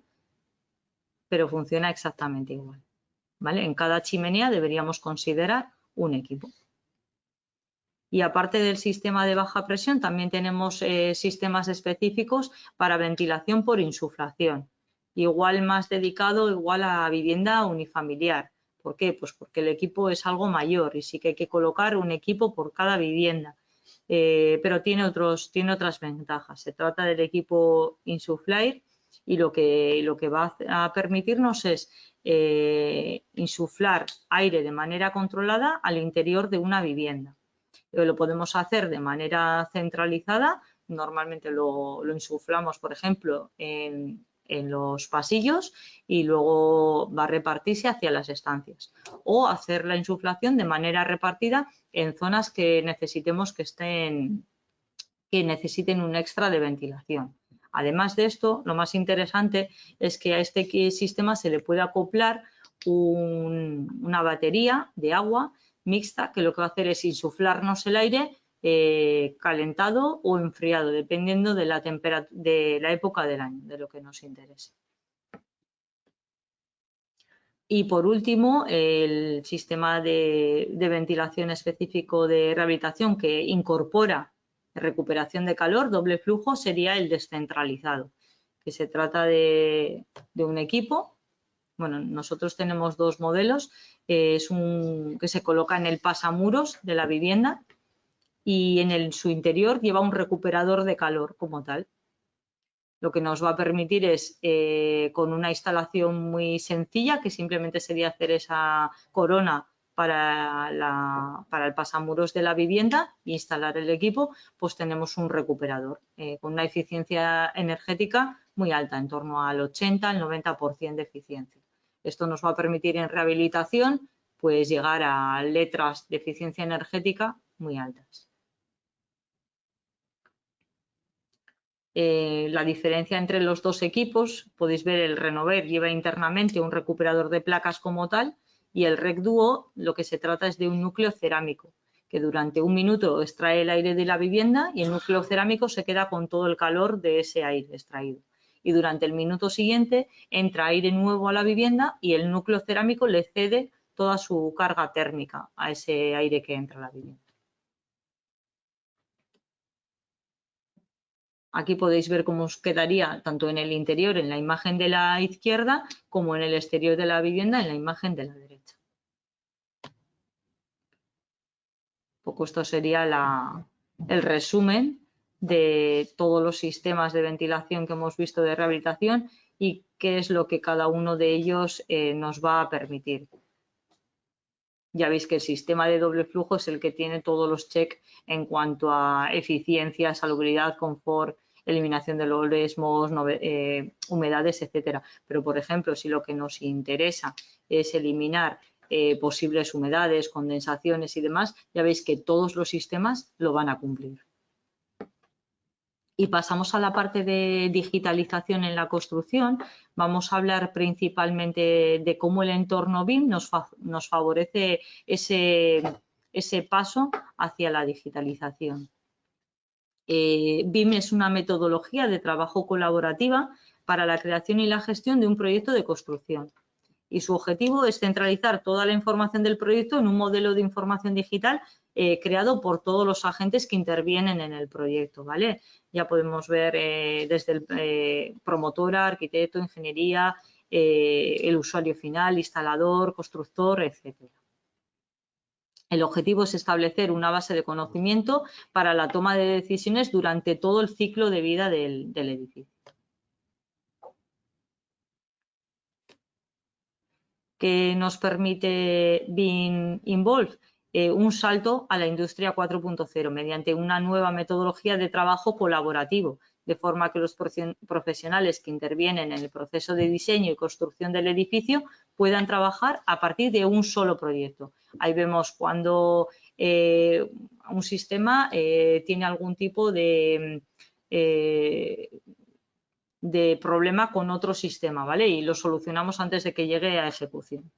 pero funciona exactamente igual, ¿vale? En cada chimenea deberíamos considerar un equipo. Y aparte del sistema de baja presión, también tenemos sistemas específicos para ventilación por insuflación. Igual más dedicado a vivienda unifamiliar. ¿Por qué? Pues porque el equipo es algo mayor y sí que hay que colocar un equipo por cada vivienda. Pero tiene otras ventajas. Se trata del equipo Insuflair, y lo que va a permitirnos es insuflar aire de manera controlada al interior de una vivienda. Lo podemos hacer de manera centralizada, normalmente lo insuflamos, por ejemplo, en los pasillos y luego va a repartirse hacia las estancias. O hacer la insuflación de manera repartida en zonas que necesitemos que necesiten un extra de ventilación. Además de esto, lo más interesante es que a este sistema se le puede acoplar una batería de agua mixta que lo que va a hacer es insuflarnos el aire calentado o enfriado, dependiendo de la temperatura, de la época del año, de lo que nos interese. Y por último, el sistema de ventilación específico de rehabilitación que incorpora recuperación de calor, doble flujo, sería el descentralizado, que se trata de un equipo. Bueno, nosotros tenemos dos modelos, es que se coloca en el pasamuros de la vivienda y en su interior lleva un recuperador de calor como tal. Lo que nos va a permitir es, con una instalación muy sencilla, que simplemente sería hacer esa corona para el pasamuros de la vivienda e instalar el equipo, pues tenemos un recuperador con una eficiencia energética muy alta, en torno al 80 al 90% de eficiencia. Esto nos va a permitir en rehabilitación pues llegar a letras de eficiencia energética muy altas. La diferencia entre los dos equipos, podéis ver el Renover lleva internamente un recuperador de placas como tal y el Rec Duo lo que se trata es de un núcleo cerámico que durante un minuto extrae el aire de la vivienda y el núcleo cerámico se queda con todo el calor de ese aire extraído. Y durante el minuto siguiente entra aire nuevo a la vivienda y el núcleo cerámico le cede toda su carga térmica a ese aire que entra a la vivienda. Aquí podéis ver cómo os quedaría tanto en el interior, en la imagen de la izquierda, como en el exterior de la vivienda, en la imagen de la derecha. Un poco esto sería el resumen de todos los sistemas de ventilación que hemos visto de rehabilitación y qué es lo que cada uno de ellos nos va a permitir. Ya veis que el sistema de doble flujo es el que tiene todos los checks en cuanto a eficiencia, salubridad, confort, eliminación de olores, mohos, humedades, etcétera. Pero, por ejemplo, si lo que nos interesa es eliminar posibles humedades, condensaciones y demás, ya veis que todos los sistemas lo van a cumplir. Y pasamos a la parte de digitalización en la construcción. Vamos a hablar principalmente de cómo el entorno BIM nos favorece ese paso hacia la digitalización. BIM es una metodología de trabajo colaborativa para la creación y la gestión de un proyecto de construcción. Y su objetivo es centralizar toda la información del proyecto en un modelo de información digital creado por todos los agentes que intervienen en el proyecto, ¿vale? Ya podemos ver desde el promotora, arquitecto, ingeniería, el usuario final, instalador, constructor, etcétera. El objetivo es establecer una base de conocimiento para la toma de decisiones durante todo el ciclo de vida del edificio. ¿Qué nos permite BIM Involve? Un salto a la industria 4.0 mediante una nueva metodología de trabajo colaborativo, de forma que los profesionales que intervienen en el proceso de diseño y construcción del edificio puedan trabajar a partir de un solo proyecto. Ahí vemos cuando un sistema tiene algún tipo de problema con otro sistema, ¿vale? Y lo solucionamos antes de que llegue a ejecución.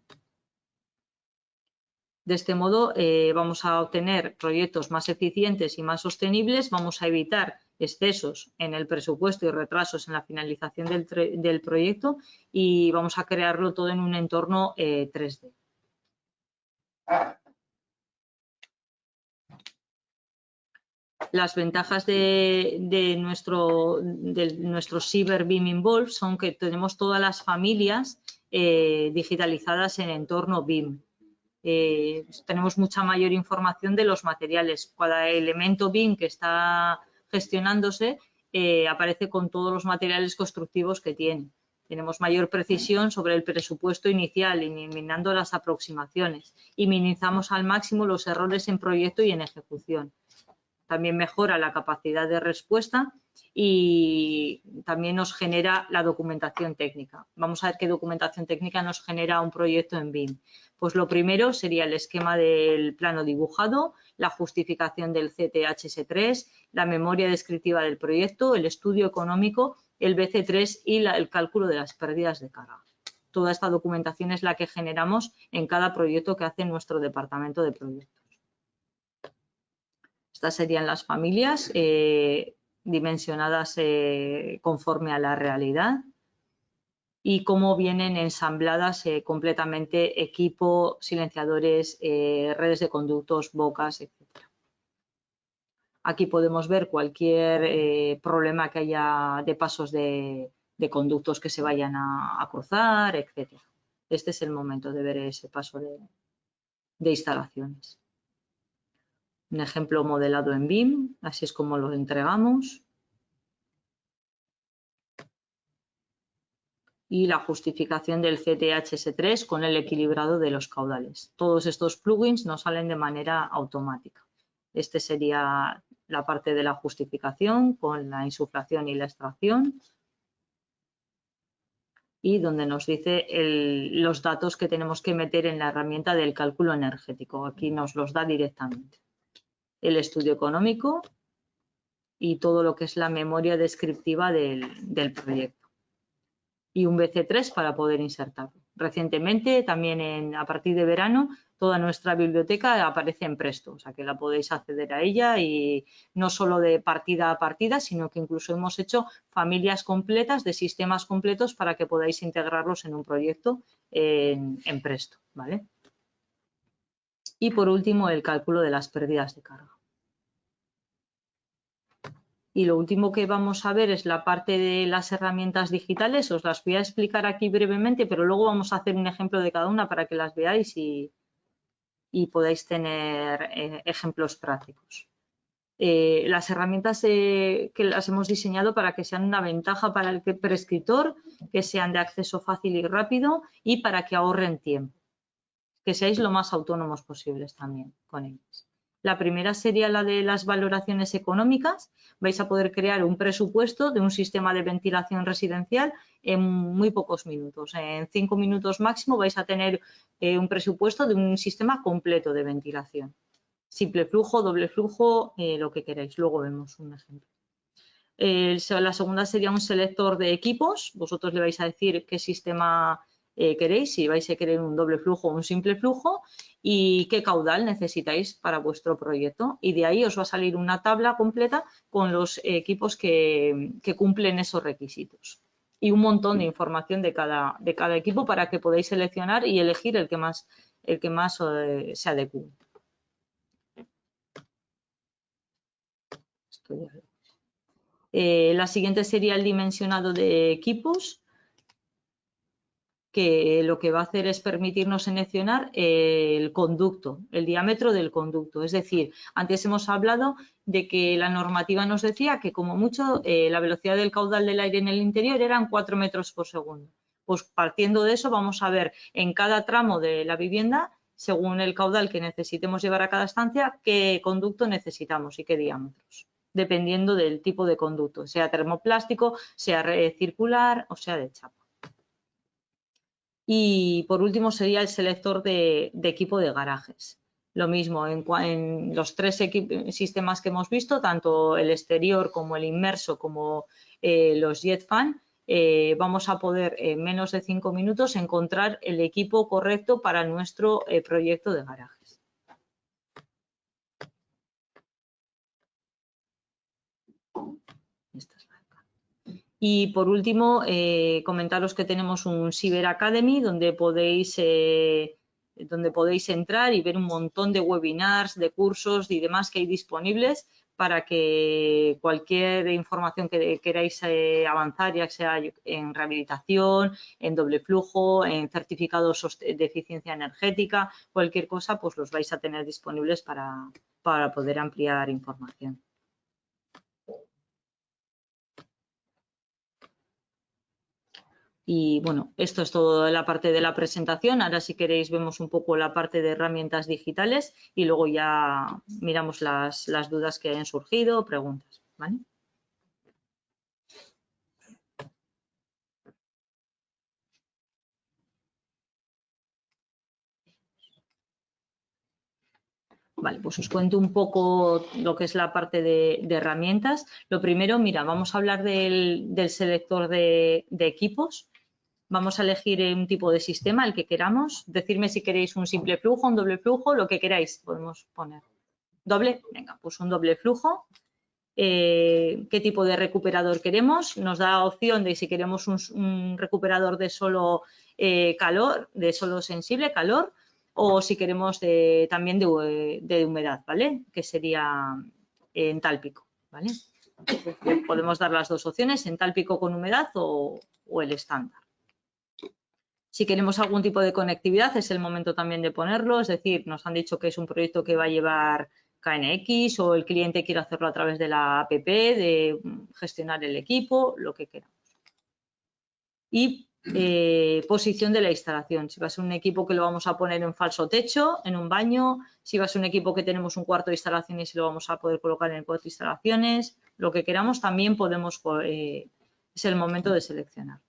De este modo vamos a obtener proyectos más eficientes y más sostenibles, vamos a evitar excesos en el presupuesto y retrasos en la finalización del proyecto y vamos a crearlo todo en un entorno 3D. Las ventajas de nuestro Cyber BIM Involve son que tenemos todas las familias digitalizadas en entorno BIM. Tenemos mucha mayor información de los materiales. Cada elemento BIM que está gestionándose aparece con todos los materiales constructivos que tiene. Tenemos mayor precisión sobre el presupuesto inicial, eliminando las aproximaciones y minimizamos al máximo los errores en proyecto y en ejecución. También mejora la capacidad de respuesta y también nos genera la documentación técnica. Vamos a ver qué documentación técnica nos genera un proyecto en BIM. Pues lo primero sería el esquema del plano dibujado, la justificación del CTHS3, la memoria descriptiva del proyecto, el estudio económico, el BC3 y el cálculo de las pérdidas de carga. Toda esta documentación es la que generamos en cada proyecto que hace nuestro departamento de proyectos. Estas serían las familias dimensionadas conforme a la realidad y cómo vienen ensambladas completamente equipo, silenciadores, redes de conductos, bocas, etc. Aquí podemos ver cualquier problema que haya de pasos de conductos que se vayan a cruzar, etc. Este es el momento de ver ese paso de instalaciones. Un ejemplo modelado en BIM, así es como lo entregamos. Y la justificación del CTHS3 con el equilibrado de los caudales. Todos estos plugins nos salen de manera automática. Este sería la parte de la justificación con la insuflación y la extracción. Y donde nos dice los datos que tenemos que meter en la herramienta del cálculo energético. Aquí nos los da directamente. El estudio económico y todo lo que es la memoria descriptiva del proyecto. Y un BC3 para poder insertarlo. Recientemente, también a partir de verano, toda nuestra biblioteca aparece en Presto, o sea que la podéis acceder a ella y no solo de partida a partida, sino que incluso hemos hecho familias completas de sistemas completos para que podáis integrarlos en un proyecto en Presto, ¿vale? Y por último, el cálculo de las pérdidas de carga. Y lo último que vamos a ver es la parte de las herramientas digitales. Os las voy a explicar aquí brevemente, pero luego vamos a hacer un ejemplo de cada una para que las veáis y podáis tener ejemplos prácticos. Las herramientas que las hemos diseñado para que sean una ventaja para el prescriptor, que sean de acceso fácil y rápido y para que ahorren tiempo. Que seáis lo más autónomos posibles también con ellas. La primera sería la de las valoraciones económicas. Vais a poder crear un presupuesto de un sistema de ventilación residencial en muy pocos minutos. En 5 minutos máximo vais a tener un presupuesto de un sistema completo de ventilación. Simple flujo, doble flujo, lo que queráis. Luego vemos un ejemplo. La segunda sería un selector de equipos. Vosotros le vais a decir qué sistema queréis, si vais a querer un doble flujo o un simple flujo y qué caudal necesitáis para vuestro proyecto. Y de ahí os va a salir una tabla completa con los equipos que cumplen esos requisitos. Y un montón de información de cada equipo para que podáis seleccionar y elegir el que más se adecue. La siguiente sería el dimensionado de equipos, que lo que va a hacer es permitirnos seleccionar el conducto, el diámetro del conducto. Es decir, antes hemos hablado de que la normativa nos decía que como mucho la velocidad del caudal del aire en el interior eran 4 metros por segundo. Pues partiendo de eso vamos a ver en cada tramo de la vivienda, según el caudal que necesitemos llevar a cada estancia, qué conducto necesitamos y qué diámetros, dependiendo del tipo de conducto, sea termoplástico, sea circular o sea de chapa. Y por último sería el selector de equipo de garajes. Lo mismo en los tres sistemas que hemos visto, tanto el exterior como el inmerso como los jet fan, vamos a poder en menos de 5 minutos encontrar el equipo correcto para nuestro proyecto de garajes. Esta es la. Y por último, comentaros que tenemos un Cyber Academy donde podéis entrar y ver un montón de webinars, de cursos y demás que hay disponibles para que cualquier información que queráis avanzar, ya sea en rehabilitación, en doble flujo, en certificados de eficiencia energética, cualquier cosa, pues los vais a tener disponibles para poder ampliar información. Y bueno, esto es todo la parte de la presentación. Ahora si queréis vemos un poco la parte de herramientas digitales y luego ya miramos las dudas que hayan surgido, preguntas, ¿vale? Vale, pues os cuento un poco lo que es la parte de herramientas. Lo primero, mira, vamos a hablar del selector de equipos. Vamos a elegir un tipo de sistema, el que queramos. Decirme si queréis un simple flujo, un doble flujo, lo que queráis podemos poner. ¿Doble? Venga, pues un doble flujo. ¿Qué tipo de recuperador queremos? Nos da opción de si queremos un recuperador de solo calor, de solo sensible, calor, o si queremos también de humedad, ¿vale? Que sería entálpico, ¿vale? Podemos dar las dos opciones, entálpico con humedad o el estándar. Si queremos algún tipo de conectividad es el momento también de ponerlo, es decir, nos han dicho que es un proyecto que va a llevar KNX o el cliente quiere hacerlo a través de la app, de gestionar el equipo, lo que queramos. Y posición de la instalación, si va a ser un equipo que lo vamos a poner en falso techo, en un baño, si va a ser un equipo que tenemos un cuarto de instalaciones y lo vamos a poder colocar en el cuarto de instalaciones, lo que queramos también podemos, es el momento de seleccionar.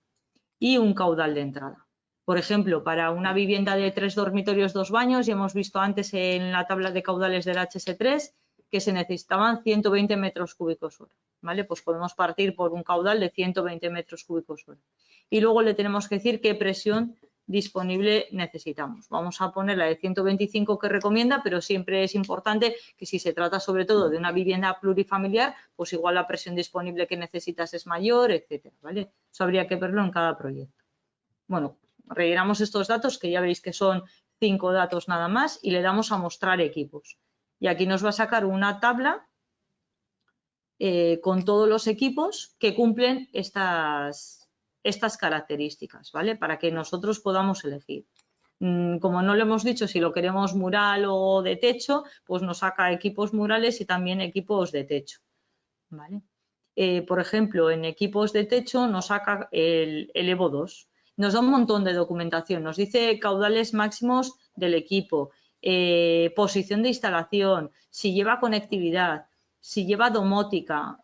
Y un caudal de entrada. Por ejemplo, para una vivienda de 3 dormitorios, 2 baños, ya hemos visto antes en la tabla de caudales del HS3 que se necesitaban 120 metros cúbicos hora, ¿vale? Pues podemos partir por un caudal de 120 metros cúbicos hora. Y luego le tenemos que decir qué presión disponible necesitamos. Vamos a poner la de 125 que recomienda, pero siempre es importante que si se trata sobre todo de una vivienda plurifamiliar, pues igual la presión disponible que necesitas es mayor, etcétera, ¿vale? Eso habría que verlo en cada proyecto. Bueno, rellenamos estos datos que ya veis que son 5 datos nada más y le damos a mostrar equipos. Y aquí nos va a sacar una tabla con todos los equipos que cumplen estas características, ¿vale? Para que nosotros podamos elegir. Como no le hemos dicho si lo queremos mural o de techo, pues nos saca equipos murales y también equipos de techo, ¿vale? Por ejemplo, en equipos de techo nos saca el Evo 2. Nos da un montón de documentación, nos dice caudales máximos del equipo, posición de instalación, si lleva conectividad, si lleva domótica,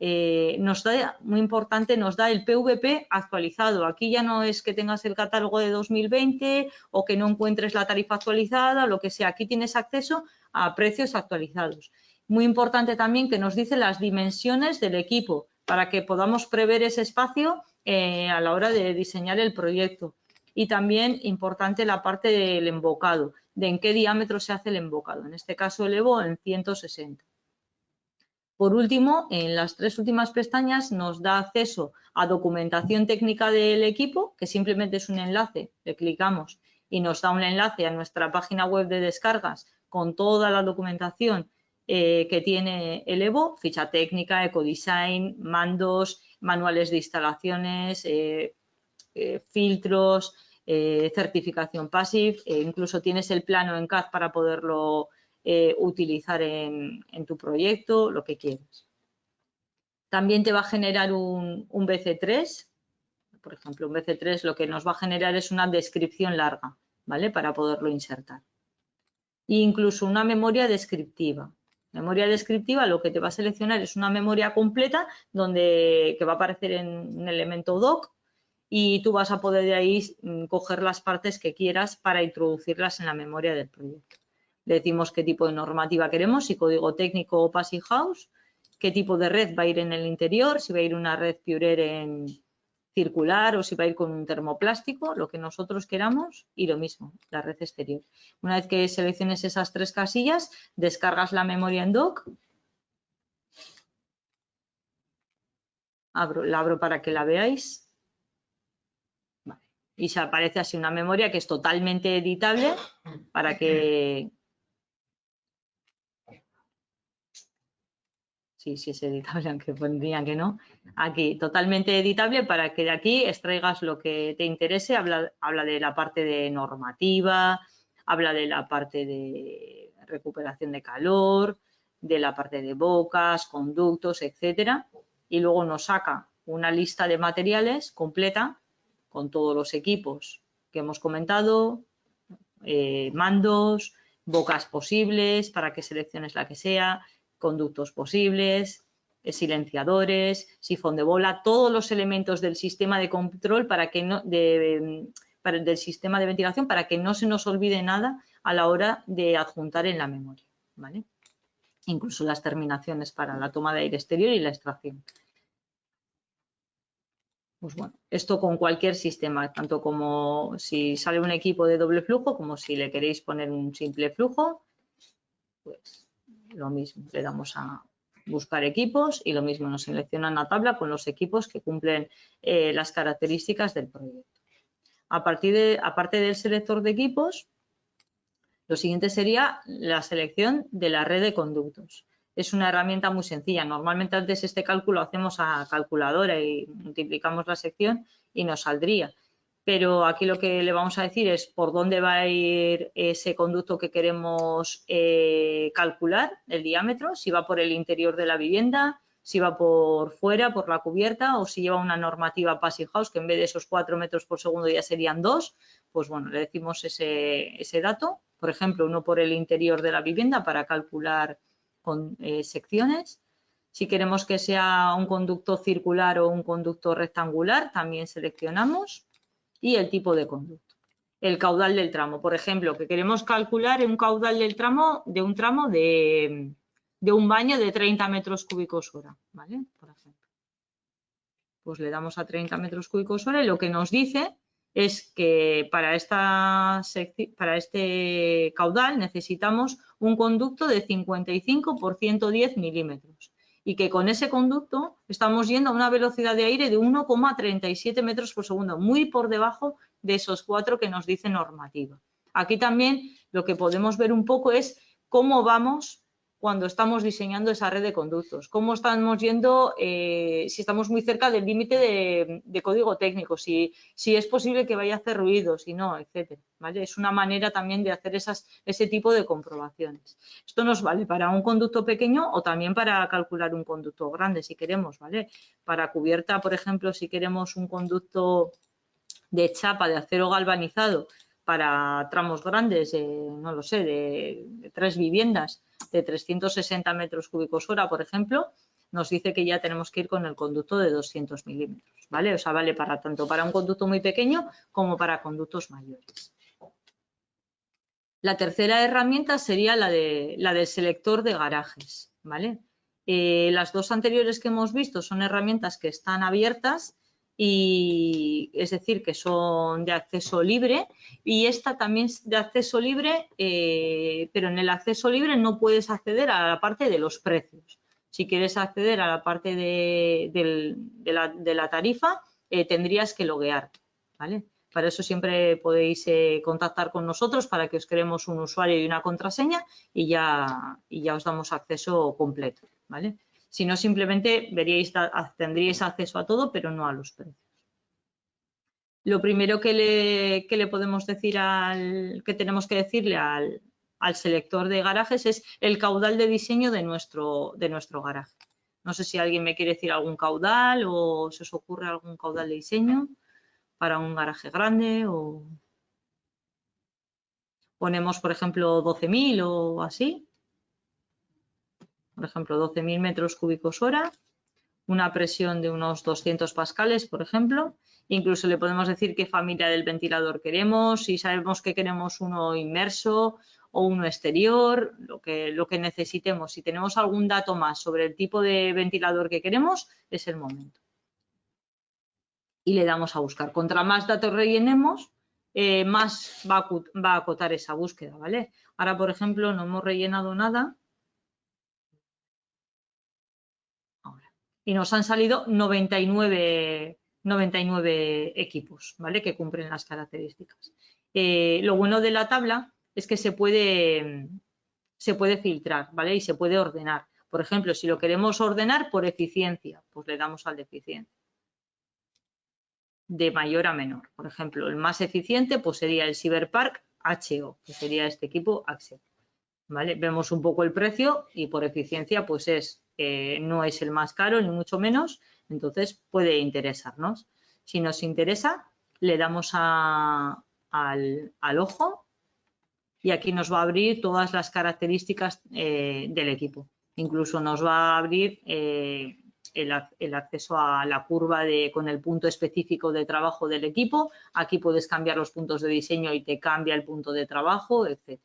nos da, muy importante, nos da el PVP actualizado. Aquí ya no es que tengas el catálogo de 2020 o que no encuentres la tarifa actualizada, lo que sea. Aquí tienes acceso a precios actualizados. Muy importante también que nos dice las dimensiones del equipo para que podamos prever ese espacio a la hora de diseñar el proyecto. Y también importante la parte del embocado, de en qué diámetro se hace el embocado. En este caso el Evo en 160. Por último, en las 3 últimas pestañas nos da acceso a documentación técnica del equipo, que simplemente es un enlace, le clicamos y nos da un enlace a nuestra página web de descargas con toda la documentación que tiene el Evo, ficha técnica, ecodesign, mandos, manuales de instalaciones, filtros, certificación PASIF, incluso tienes el plano en CAD para poderlo utilizar en tu proyecto, lo que quieras. También te va a generar un BC3, por ejemplo, un BC3 lo que nos va a generar es una descripción larga, ¿vale? Para poderlo insertar. E incluso una memoria descriptiva. Memoria descriptiva lo que te va a seleccionar es una memoria completa que va a aparecer en un elemento doc y tú vas a poder de ahí coger las partes que quieras para introducirlas en la memoria del proyecto. Le decimos qué tipo de normativa queremos, si código técnico o Passive House, qué tipo de red va a ir en el interior, si va a ir una red Pure en circular o si va a ir con un termoplástico, lo que nosotros queramos y lo mismo, la red exterior. Una vez que selecciones esas 3 casillas, descargas la memoria en doc. La abro para que la veáis. Vale. Y se aparece así una memoria que es totalmente editable para que... Sí, sí es editable, aunque pondrían que no. Aquí, totalmente editable para que de aquí extraigas lo que te interese. Habla de la parte de normativa, habla de la parte de recuperación de calor, de la parte de bocas, conductos, etcétera. Y luego nos saca una lista de materiales completa con todos los equipos que hemos comentado, mandos, bocas posibles para que selecciones la que sea, conductos posibles, silenciadores, sifón de bola, todos los elementos del sistema de control para que no, del sistema de ventilación para que no se nos olvide nada a la hora de adjuntar en la memoria, ¿vale? Incluso las terminaciones para la toma de aire exterior y la extracción. Pues bueno, esto con cualquier sistema, tanto como si sale un equipo de doble flujo, como si le queréis poner un simple flujo, pues lo mismo, le damos a buscar equipos y lo mismo nos selecciona una tabla con los equipos que cumplen las características del proyecto. Aparte del selector de equipos, lo siguiente sería la selección de la red de conductos. Es una herramienta muy sencilla. Normalmente antes este cálculo lo hacemos a calculadora y multiplicamos la sección y nos saldría. Pero aquí lo que le vamos a decir es por dónde va a ir ese conducto que queremos calcular, el diámetro, si va por el interior de la vivienda, si va por fuera, por la cubierta, o si lleva una normativa Passive House, que en vez de esos 4 metros por segundo ya serían 2, pues bueno, le decimos ese dato, por ejemplo, uno por el interior de la vivienda para calcular con secciones. Si queremos que sea un conducto circular o un conducto rectangular, también seleccionamos. Y el tipo de conducto. El caudal del tramo, por ejemplo, que queremos calcular un caudal del tramo de un tramo de un baño de 30 metros cúbicos hora, ¿vale? Por ejemplo. Pues le damos a 30 metros cúbicos hora y lo que nos dice es que para este caudal necesitamos un conducto de 55 por 110 milímetros y que con ese conducto estamos yendo a una velocidad de aire de 1,37 metros por segundo, muy por debajo de esos 4 que nos dice normativa. Aquí también lo que podemos ver un poco es cómo vamos cuando estamos diseñando esa red de conductos, cómo estamos yendo, si estamos muy cerca del límite de código técnico, si es posible que vaya a hacer ruido, si no, etcétera, ¿vale? Es una manera también de hacer ese tipo de comprobaciones. Esto nos vale para un conducto pequeño o también para calcular un conducto grande, si queremos, ¿vale? Para cubierta, por ejemplo, si queremos un conducto de chapa de acero galvanizado para tramos grandes, no lo sé, de 3 viviendas, de 360 metros cúbicos hora, por ejemplo, nos dice que ya tenemos que ir con el conducto de 200 milímetros, ¿vale? O sea, vale tanto para un conducto muy pequeño como para conductos mayores. La tercera herramienta sería la del selector de garajes, ¿vale? Las dos anteriores que hemos visto son herramientas que están abiertas y es decir, que son de acceso libre y esta también es de acceso libre, pero en el acceso libre no puedes acceder a la parte de los precios. Si quieres acceder a la parte de la tarifa, tendrías que loguearte, ¿vale? Para eso siempre podéis contactar con nosotros para que os creemos un usuario y una contraseña y ya os damos acceso completo, ¿vale? Si no, simplemente tendríais acceso a todo, pero no a los precios. Lo primero que le podemos decir que tenemos que decirle al selector de garajes es el caudal de diseño de nuestro garaje. No sé si alguien me quiere decir algún caudal o se os ocurre algún caudal de diseño para un garaje grande o ponemos, por ejemplo, 12.000 o así. Por ejemplo, 12.000 metros cúbicos hora, una presión de unos 200 pascales, por ejemplo. Incluso le podemos decir qué familia del ventilador queremos, si sabemos que queremos uno inmerso o uno exterior, lo que necesitemos. Si tenemos algún dato más sobre el tipo de ventilador que queremos, es el momento. Y le damos a buscar. Contra más datos rellenemos, más va a acotar esa búsqueda, ¿vale? Ahora, por ejemplo, no hemos rellenado nada. Y nos han salido 99 equipos, ¿vale? Que cumplen las características. Lo bueno de la tabla es que se puede filtrar, ¿vale? Y se puede ordenar. Por ejemplo, si lo queremos ordenar por eficiencia, pues le damos al de eficiencia. De mayor a menor. Por ejemplo, el más eficiente pues sería el Cyberpark HO, que sería este equipo Axel. ¿Vale? Vemos un poco el precio y por eficiencia pues no es el más caro ni mucho menos, entonces puede interesarnos. Si nos interesa, le damos al ojo y aquí nos va a abrir todas las características del equipo. Incluso nos va a abrir el acceso a la curva con el punto específico de trabajo del equipo. Aquí puedes cambiar los puntos de diseño y te cambia el punto de trabajo, etc.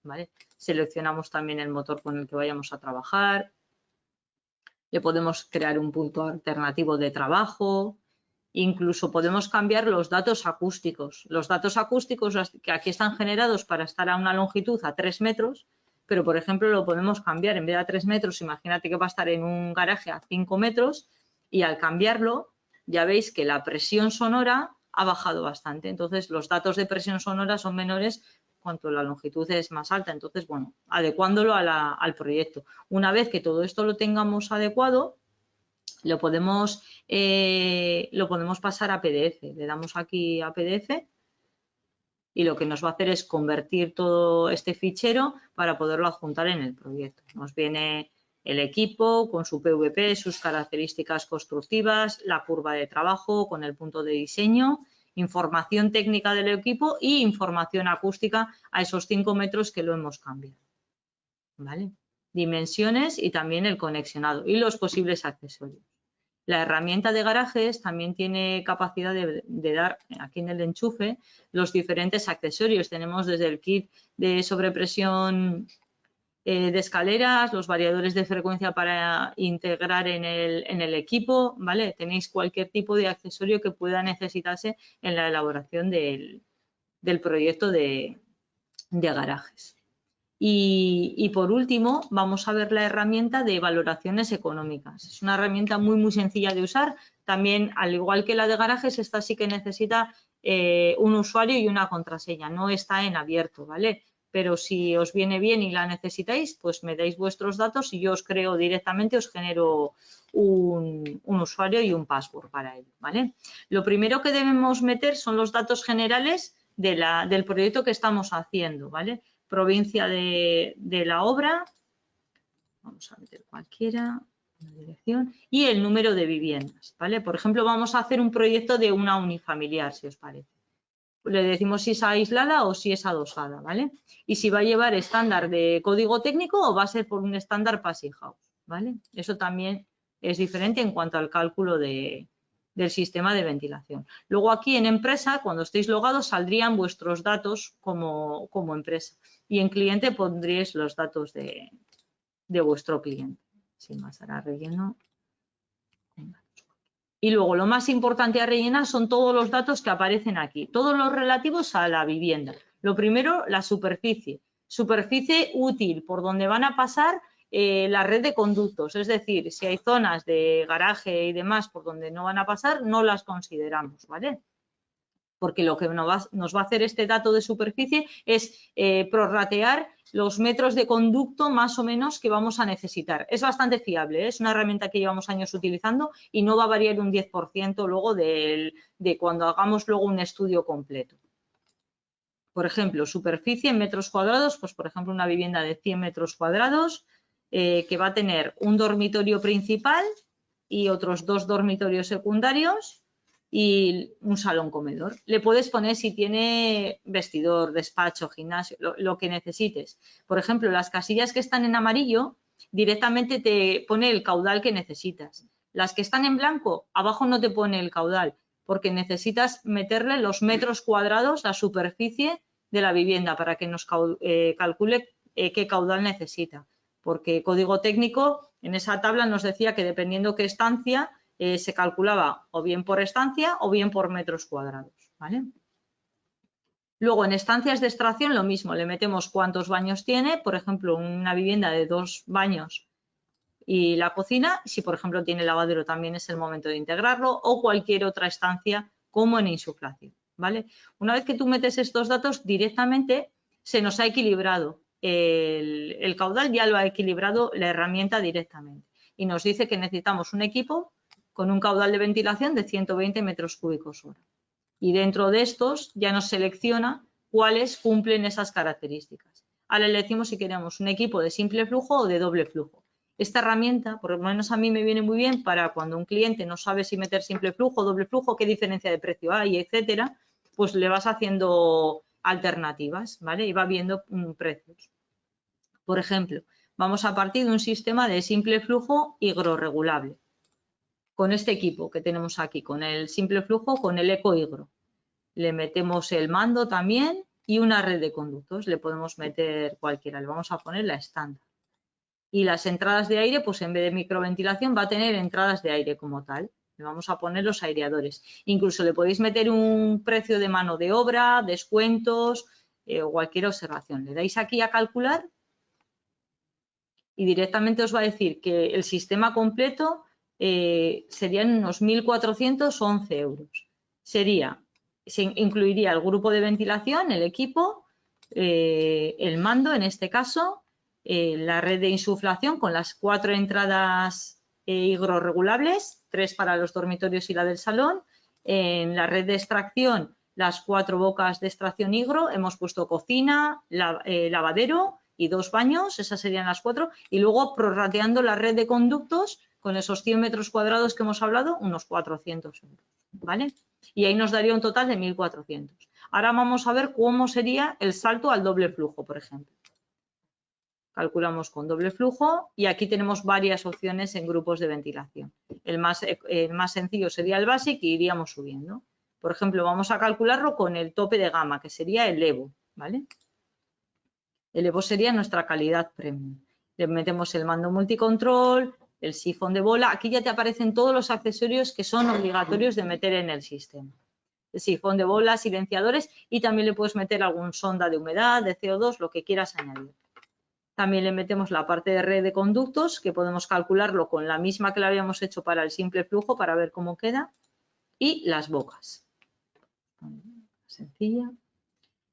¿Vale? Seleccionamos también el motor con el que vayamos a trabajar. Le podemos crear un punto alternativo de trabajo. Incluso podemos cambiar los datos acústicos. Los datos acústicos que aquí están generados para estar a una longitud a 3 metros, pero por ejemplo lo podemos cambiar. En vez de a 3 metros, imagínate que va a estar en un garaje a 5 metros y al cambiarlo ya veis que la presión sonora ha bajado bastante. Entonces los datos de presión sonora son menores cuanto la longitud es más alta. Entonces, bueno, adecuándolo al proyecto. Una vez que todo esto lo tengamos adecuado, lo podemos pasar a PDF. Le damos aquí a PDF y lo que nos va a hacer es convertir todo este fichero para poderlo adjuntar en el proyecto. Nos viene el equipo con su PVP, sus características constructivas, la curva de trabajo con el punto de diseño, información técnica del equipo y información acústica a esos 5 metros que lo hemos cambiado. ¿Vale? Dimensiones y también el conexionado y los posibles accesorios. La herramienta de garajes también tiene capacidad de dar aquí en el enchufe los diferentes accesorios. Tenemos desde el kit de sobrepresión de escaleras, los variadores de frecuencia para integrar en el equipo, ¿vale? Tenéis cualquier tipo de accesorio que pueda necesitarse en la elaboración del proyecto de garajes. Y por último, vamos a ver la herramienta de valoraciones económicas. Es una herramienta muy, muy sencilla de usar. También, al igual que la de garajes, esta sí que necesita un usuario y una contraseña. No está en abierto, ¿vale? Pero si os viene bien y la necesitáis, pues me dais vuestros datos y yo os creo directamente, os genero un usuario y un password para ello, ¿vale? Lo primero que debemos meter son los datos generales del proyecto que estamos haciendo, ¿vale? Provincia de la obra, vamos a meter cualquiera, una dirección, y el número de viviendas, ¿vale? Por ejemplo, vamos a hacer un proyecto de una unifamiliar, si os parece. Le decimos si es aislada o si es adosada, ¿vale? Y si va a llevar estándar de código técnico o va a ser por un estándar Passive House, ¿vale? Eso también es diferente en cuanto al cálculo del sistema de ventilación. Luego aquí en empresa, cuando estéis logados, saldrían vuestros datos como empresa. Y en cliente pondríais los datos de vuestro cliente. Sin más, ahora relleno. Y luego lo más importante a rellenar son todos los datos que aparecen aquí, todos los relativos a la vivienda. Lo primero, la superficie. Superficie útil, por donde van a pasar la red de conductos. Es decir, si hay zonas de garaje y demás por donde no van a pasar, no las consideramos, ¿vale? Porque lo que nos va a hacer este dato de superficie es prorratear los metros de conducto más o menos que vamos a necesitar. Es bastante fiable, ¿eh? Es una herramienta que llevamos años utilizando y no va a variar un 10% luego de cuando hagamos luego un estudio completo. Por ejemplo, superficie en metros cuadrados, pues por ejemplo una vivienda de 100 metros cuadrados que va a tener un dormitorio principal y otros 2 dormitorios secundarios y un salón comedor. Le puedes poner si tiene vestidor, despacho, gimnasio, lo que necesites. Por ejemplo, las casillas que están en amarillo directamente te pone el caudal que necesitas. Las que están en blanco, abajo no te pone el caudal porque necesitas meterle los metros cuadrados, la superficie de la vivienda para que nos calcule qué caudal necesita. Porque código técnico en esa tabla nos decía que dependiendo qué estancia se calculaba o bien por estancia o bien por metros cuadrados, ¿vale? Luego en estancias de extracción lo mismo, le metemos cuántos baños tiene, por ejemplo una vivienda de 2 baños y la cocina, si por ejemplo tiene lavadero también es el momento de integrarlo o cualquier otra estancia como en insuflación, ¿vale? Una vez que tú metes estos datos directamente se nos ha equilibrado el caudal, ya lo ha equilibrado la herramienta directamente y nos dice que necesitamos un equipo con un caudal de ventilación de 120 metros cúbicos hora. Y dentro de estos ya nos selecciona cuáles cumplen esas características. Ahora le decimos si queremos un equipo de simple flujo o de doble flujo. Esta herramienta, por lo menos a mí me viene muy bien para cuando un cliente no sabe si meter simple flujo, doble flujo, qué diferencia de precio hay, etcétera, pues le vas haciendo alternativas, ¿vale? Y va viendo precios. Por ejemplo, vamos a partir de un sistema de simple flujo higroregulable. Con este equipo que tenemos aquí, con el simple flujo, con el EcoHigro. Le metemos el mando también y una red de conductos. Le podemos meter cualquiera, le vamos a poner la estándar. Y las entradas de aire, pues en vez de microventilación va a tener entradas de aire como tal. Le vamos a poner los aireadores. Incluso le podéis meter un precio de mano de obra, descuentos o cualquier observación. Le dais aquí a calcular y directamente os va a decir que el sistema completo serían unos 1.411 euros. Se incluiría el grupo de ventilación, el equipo, el mando en este caso, la red de insuflación con las 4 entradas higroregulables, 3 para los dormitorios y la del salón. En la red de extracción, las 4 bocas de extracción higro, hemos puesto cocina, lavadero y 2 baños, esas serían las 4. Y luego prorrateando la red de conductos con esos 100 metros cuadrados que hemos hablado, unos 400 euros, ¿vale? Y ahí nos daría un total de 1.400. Ahora vamos a ver cómo sería el salto al doble flujo, por ejemplo. Calculamos con doble flujo y aquí tenemos varias opciones en grupos de ventilación. El más sencillo sería el Basic y iríamos subiendo. Por ejemplo, vamos a calcularlo con el tope de gama, que sería el Evo, ¿vale? El Evo sería nuestra calidad premium. Le metemos el mando multicontrol, el sifón de bola. Aquí ya te aparecen todos los accesorios que son obligatorios de meter en el sistema. El sifón de bola, silenciadores y también le puedes meter algún sonda de humedad, de CO2, lo que quieras añadir. También le metemos la parte de red de conductos, que podemos calcularlo con la misma que la habíamos hecho para el simple flujo para ver cómo queda. Y las bocas. Sencilla.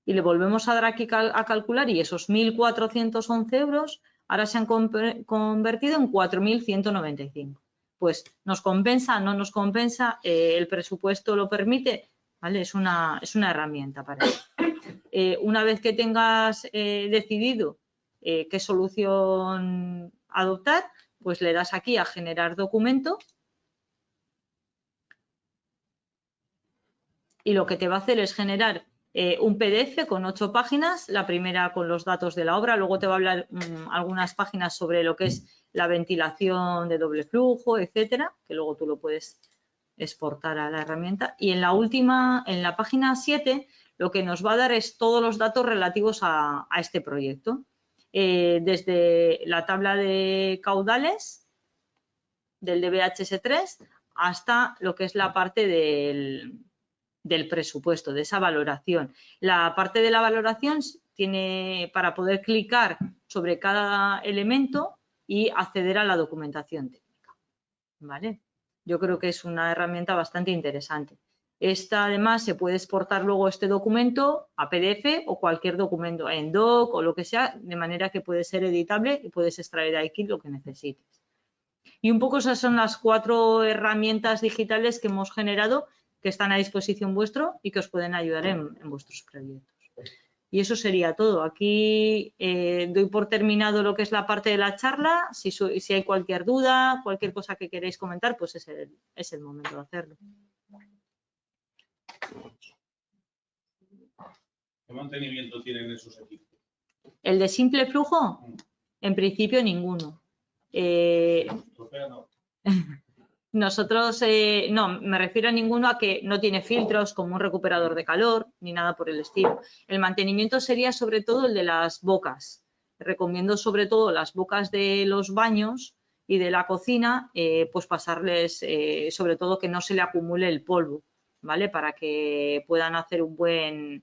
Y le volvemos a dar aquí a calcular y esos 1.411 euros ahora se han convertido en 4.195. Pues nos compensa, no nos compensa, el presupuesto lo permite, ¿vale? Es una herramienta para eso. Una vez que tengas decidido qué solución adoptar, pues le das aquí a generar documento y lo que te va a hacer es generar un PDF con 8 páginas, la primera con los datos de la obra, luego te va a hablar algunas páginas sobre lo que es la ventilación de doble flujo, etcétera, que luego tú lo puedes exportar a la herramienta. Y en la última, en la página 7, lo que nos va a dar es todos los datos relativos a este proyecto. Desde la tabla de caudales del DBHS3 hasta lo que es la parte del presupuesto, de esa valoración. La parte de la valoración tiene para poder clicar sobre cada elemento y acceder a la documentación técnica, ¿vale? Yo creo que es una herramienta bastante interesante. Esta además se puede exportar luego este documento a PDF o cualquier documento en doc o lo que sea, de manera que puede ser editable y puedes extraer de aquí lo que necesites. Y un poco esas son las 4 herramientas digitales que hemos generado que están a disposición vuestro y que os pueden ayudar en vuestros proyectos. Y eso sería todo. Aquí doy por terminado lo que es la parte de la charla. Si hay cualquier duda, cualquier cosa que queréis comentar, pues es el momento de hacerlo. ¿Qué mantenimiento tienen esos equipos? ¿El de simple flujo? En principio ninguno. Nosotros, no, me refiero a ninguno a que no tiene filtros como un recuperador de calor ni nada por el estilo. El mantenimiento sería sobre todo el de las bocas. Recomiendo sobre todo las bocas de los baños y de la cocina, pues pasarles, sobre todo que no se le acumule el polvo, ¿vale? Para que puedan hacer una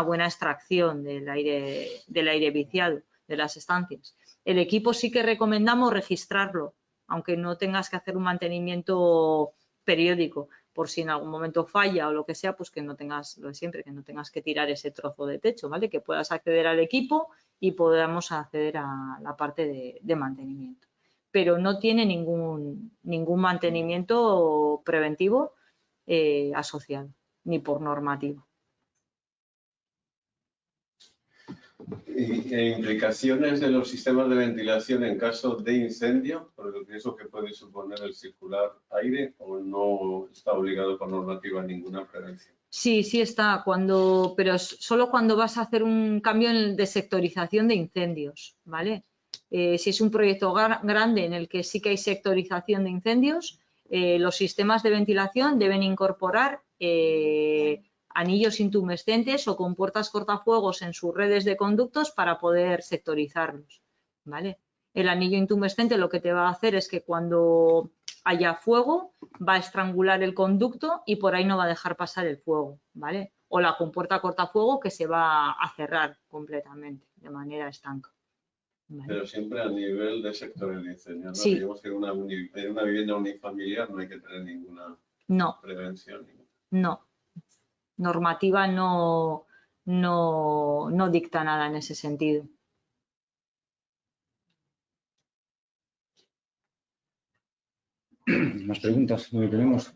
buena extracción del aire viciado de las estancias. El equipo sí que recomendamos registrarlo, aunque no tengas que hacer un mantenimiento periódico, por si en algún momento falla o lo que sea, pues que no tengas, lo de siempre, que no tengas que tirar ese trozo de techo, ¿vale? Que puedas acceder al equipo y podamos acceder a la parte de mantenimiento. Pero no tiene ningún mantenimiento preventivo asociado, ni por normativa. ¿Y implicaciones de los sistemas de ventilación en caso de incendio, por el riesgo que puede suponer el circular aire, o no está obligado por normativa a ninguna prevención? Sí, sí está, pero solo cuando vas a hacer un cambio de sectorización de incendios, ¿vale? Si es un proyecto grande en el que sí que hay sectorización de incendios, los sistemas de ventilación deben incorporar anillos intumescentes o compuertas cortafuegos en sus redes de conductos para poder sectorizarlos, ¿vale? El anillo intumescente lo que te va a hacer es que cuando haya fuego va a estrangular el conducto y por ahí no va a dejar pasar el fuego, ¿vale? O la compuerta cortafuego que se va a cerrar completamente de manera estanca. ¿Vale? Pero siempre a nivel de sector de incendio, ¿no? Sí. Digamos que en una vivienda unifamiliar no hay que tener ninguna prevención. No. Normativa no dicta nada en ese sentido. Más preguntas que tenemos.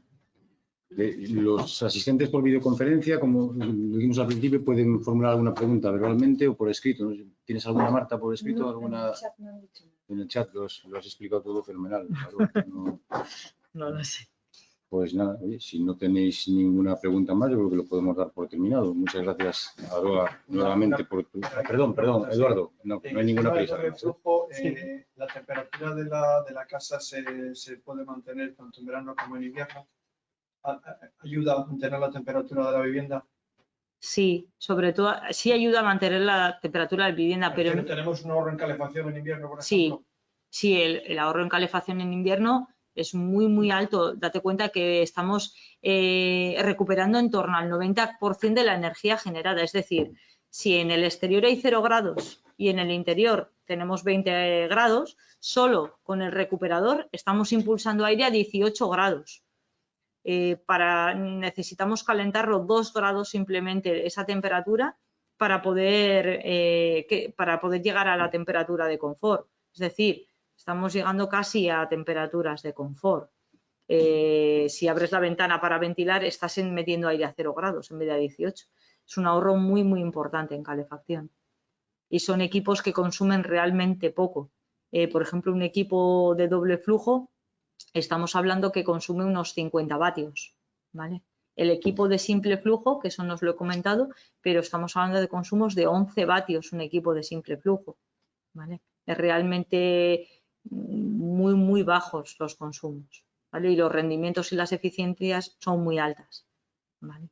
Los asistentes por videoconferencia, como dijimos al principio, pueden formular alguna pregunta verbalmente o por escrito. ¿Tienes alguna, Marta, por escrito? No, ¿Alguna? En el chat lo has explicado todo fenomenal. Claro, no lo sé. Pues nada, oye, si no tenéis ninguna pregunta más, yo creo que lo podemos dar por terminado. Muchas gracias, Aroa, nuevamente por tu... Perdón, Eduardo, no hay ninguna prisa. La temperatura de la casa se puede mantener tanto en verano como en invierno. ¿Ayuda a mantener la temperatura de la vivienda? Sí, sobre todo, sí ayuda a mantener la temperatura de la vivienda, pero... ¿Tenemos un ahorro en calefacción en invierno, por ejemplo? Sí, el ahorro en calefacción en invierno es muy, muy alto. Date cuenta que estamos recuperando en torno al 90% de la energía generada. Es decir, si en el exterior hay 0 grados y en el interior tenemos 20 grados, solo con el recuperador estamos impulsando aire a 18 grados. Necesitamos calentarlo 2 grados simplemente esa temperatura para poder llegar a la temperatura de confort. Es decir, estamos llegando casi a temperaturas de confort. Si abres la ventana para ventilar, estás metiendo aire a 0 grados en vez de a 18. Es un ahorro muy, muy importante en calefacción. Y son equipos que consumen realmente poco. Por ejemplo, un equipo de doble flujo, estamos hablando que consume unos 50 vatios. ¿Vale? El equipo de simple flujo, que eso nos lo he comentado, pero estamos hablando de consumos de 11 vatios un equipo de simple flujo. ¿Vale? Es realmente muy, muy bajos los consumos, ¿vale? Y los rendimientos y las eficiencias son muy altas, ¿vale?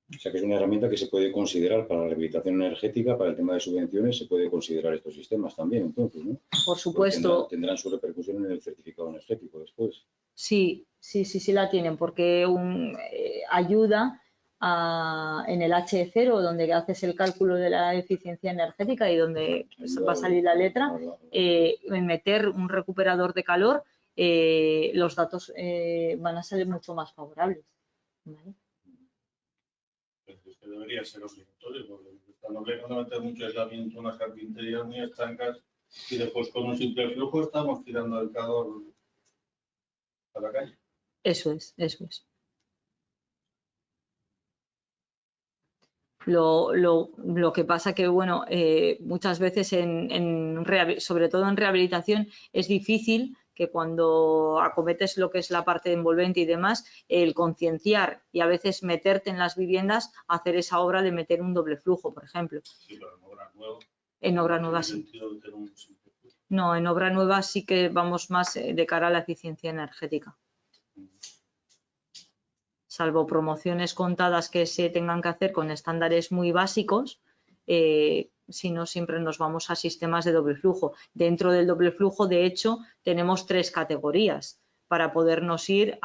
O sea que es una herramienta que se puede considerar para la rehabilitación energética, para el tema de subvenciones, se puede considerar estos sistemas también, entonces, ¿no? Por supuesto. Tendrán su repercusión en el certificado energético después. Sí la tienen, porque ayuda en el H0, donde haces el cálculo de la eficiencia energética y donde va a salir la letra, en meter un recuperador de calor, los datos van a salir mucho más favorables. ¿Vale? Es que debería ser obligatorio, porque están obligando a meter mucho aislamiento, unas carpinterías muy estancas y después con un simple flujo estamos tirando el calor a la calle. Eso es. Lo que pasa que, bueno, muchas veces, sobre todo en rehabilitación, es difícil que cuando acometes lo que es la parte envolvente y demás, el concienciar y a veces meterte en las viviendas, hacer esa obra de meter un doble flujo, por ejemplo. Sí, pero en obra nueva. En obra nueva sí. No, en obra nueva sí que vamos más de cara a la eficiencia energética. Salvo promociones contadas que se tengan que hacer con estándares muy básicos, si no siempre nos vamos a sistemas de doble flujo. Dentro del doble flujo, de hecho, tenemos 3 categorías para podernos ir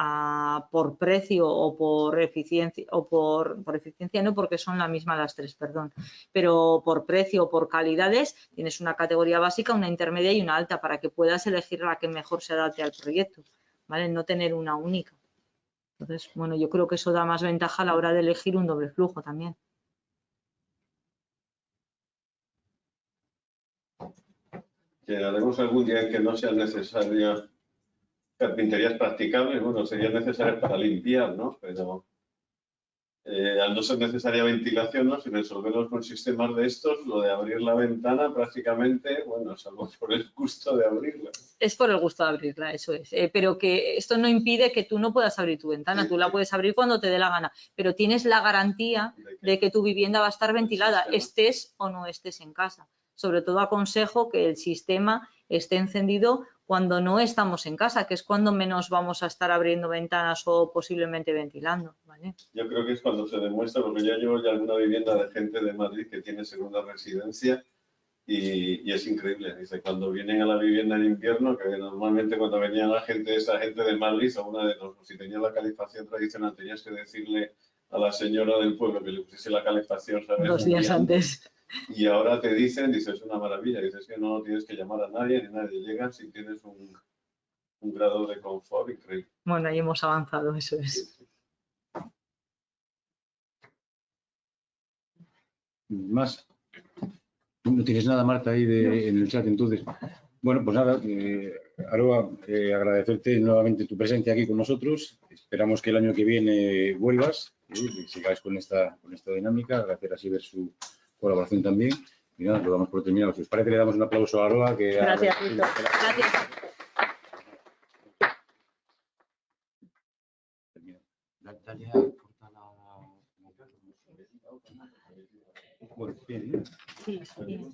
por precio o por eficiencia, o por eficiencia no, porque son la misma las 3, perdón, pero por precio o por calidades tienes una categoría básica, una intermedia y una alta para que puedas elegir la que mejor se adapte al proyecto, ¿vale? No tener una única. Entonces, bueno, yo creo que eso da más ventaja a la hora de elegir un doble flujo también. Que haremos algún día en que no sean necesarias carpinterías practicables, bueno, serían necesarias para limpiar, ¿no? Pero al no ser necesaria ventilación, ¿no? Si resolvemos con sistemas de estos, lo de abrir la ventana prácticamente, bueno, salvo por el gusto de abrirla. Es por el gusto de abrirla, eso es. Pero que esto no impide que tú no puedas abrir tu ventana, tú la puedes abrir cuando te dé la gana, pero tienes la garantía de que tu vivienda va a estar ventilada, estés o no estés en casa. Sobre todo aconsejo que el sistema esté encendido cuando no estamos en casa, que es cuando menos vamos a estar abriendo ventanas o posiblemente ventilando, ¿vale? Yo creo que es cuando se demuestra, porque yo llevo ya alguna vivienda de gente de Madrid que tiene segunda residencia y es increíble. Dice, cuando vienen a la vivienda en invierno, que normalmente cuando venían esa gente de Madrid, o una de dos, si tenía la calefacción tradicional, tenías que decirle a la señora del pueblo que le pusiese la calefacción, ¿sabes? 2 días antes. Y ahora te dicen, dices, es una maravilla, dices que no tienes que llamar a nadie, ni nadie llega si tienes un grado de confort increíble. Bueno, ahí hemos avanzado, eso es. Más. No tienes nada, Marta, ahí en el chat, entonces. Bueno, pues nada, Aroa, agradecerte nuevamente tu presencia aquí con nosotros. Esperamos que el año que viene vuelvas y sigáis con esta dinámica. Agradecer a Siber su colaboración también. Y nada, lo damos por terminado. Si os parece, le damos un aplauso a Aroa. Gracias, Víctor. Gracias. Bueno, bien. Sí, bien.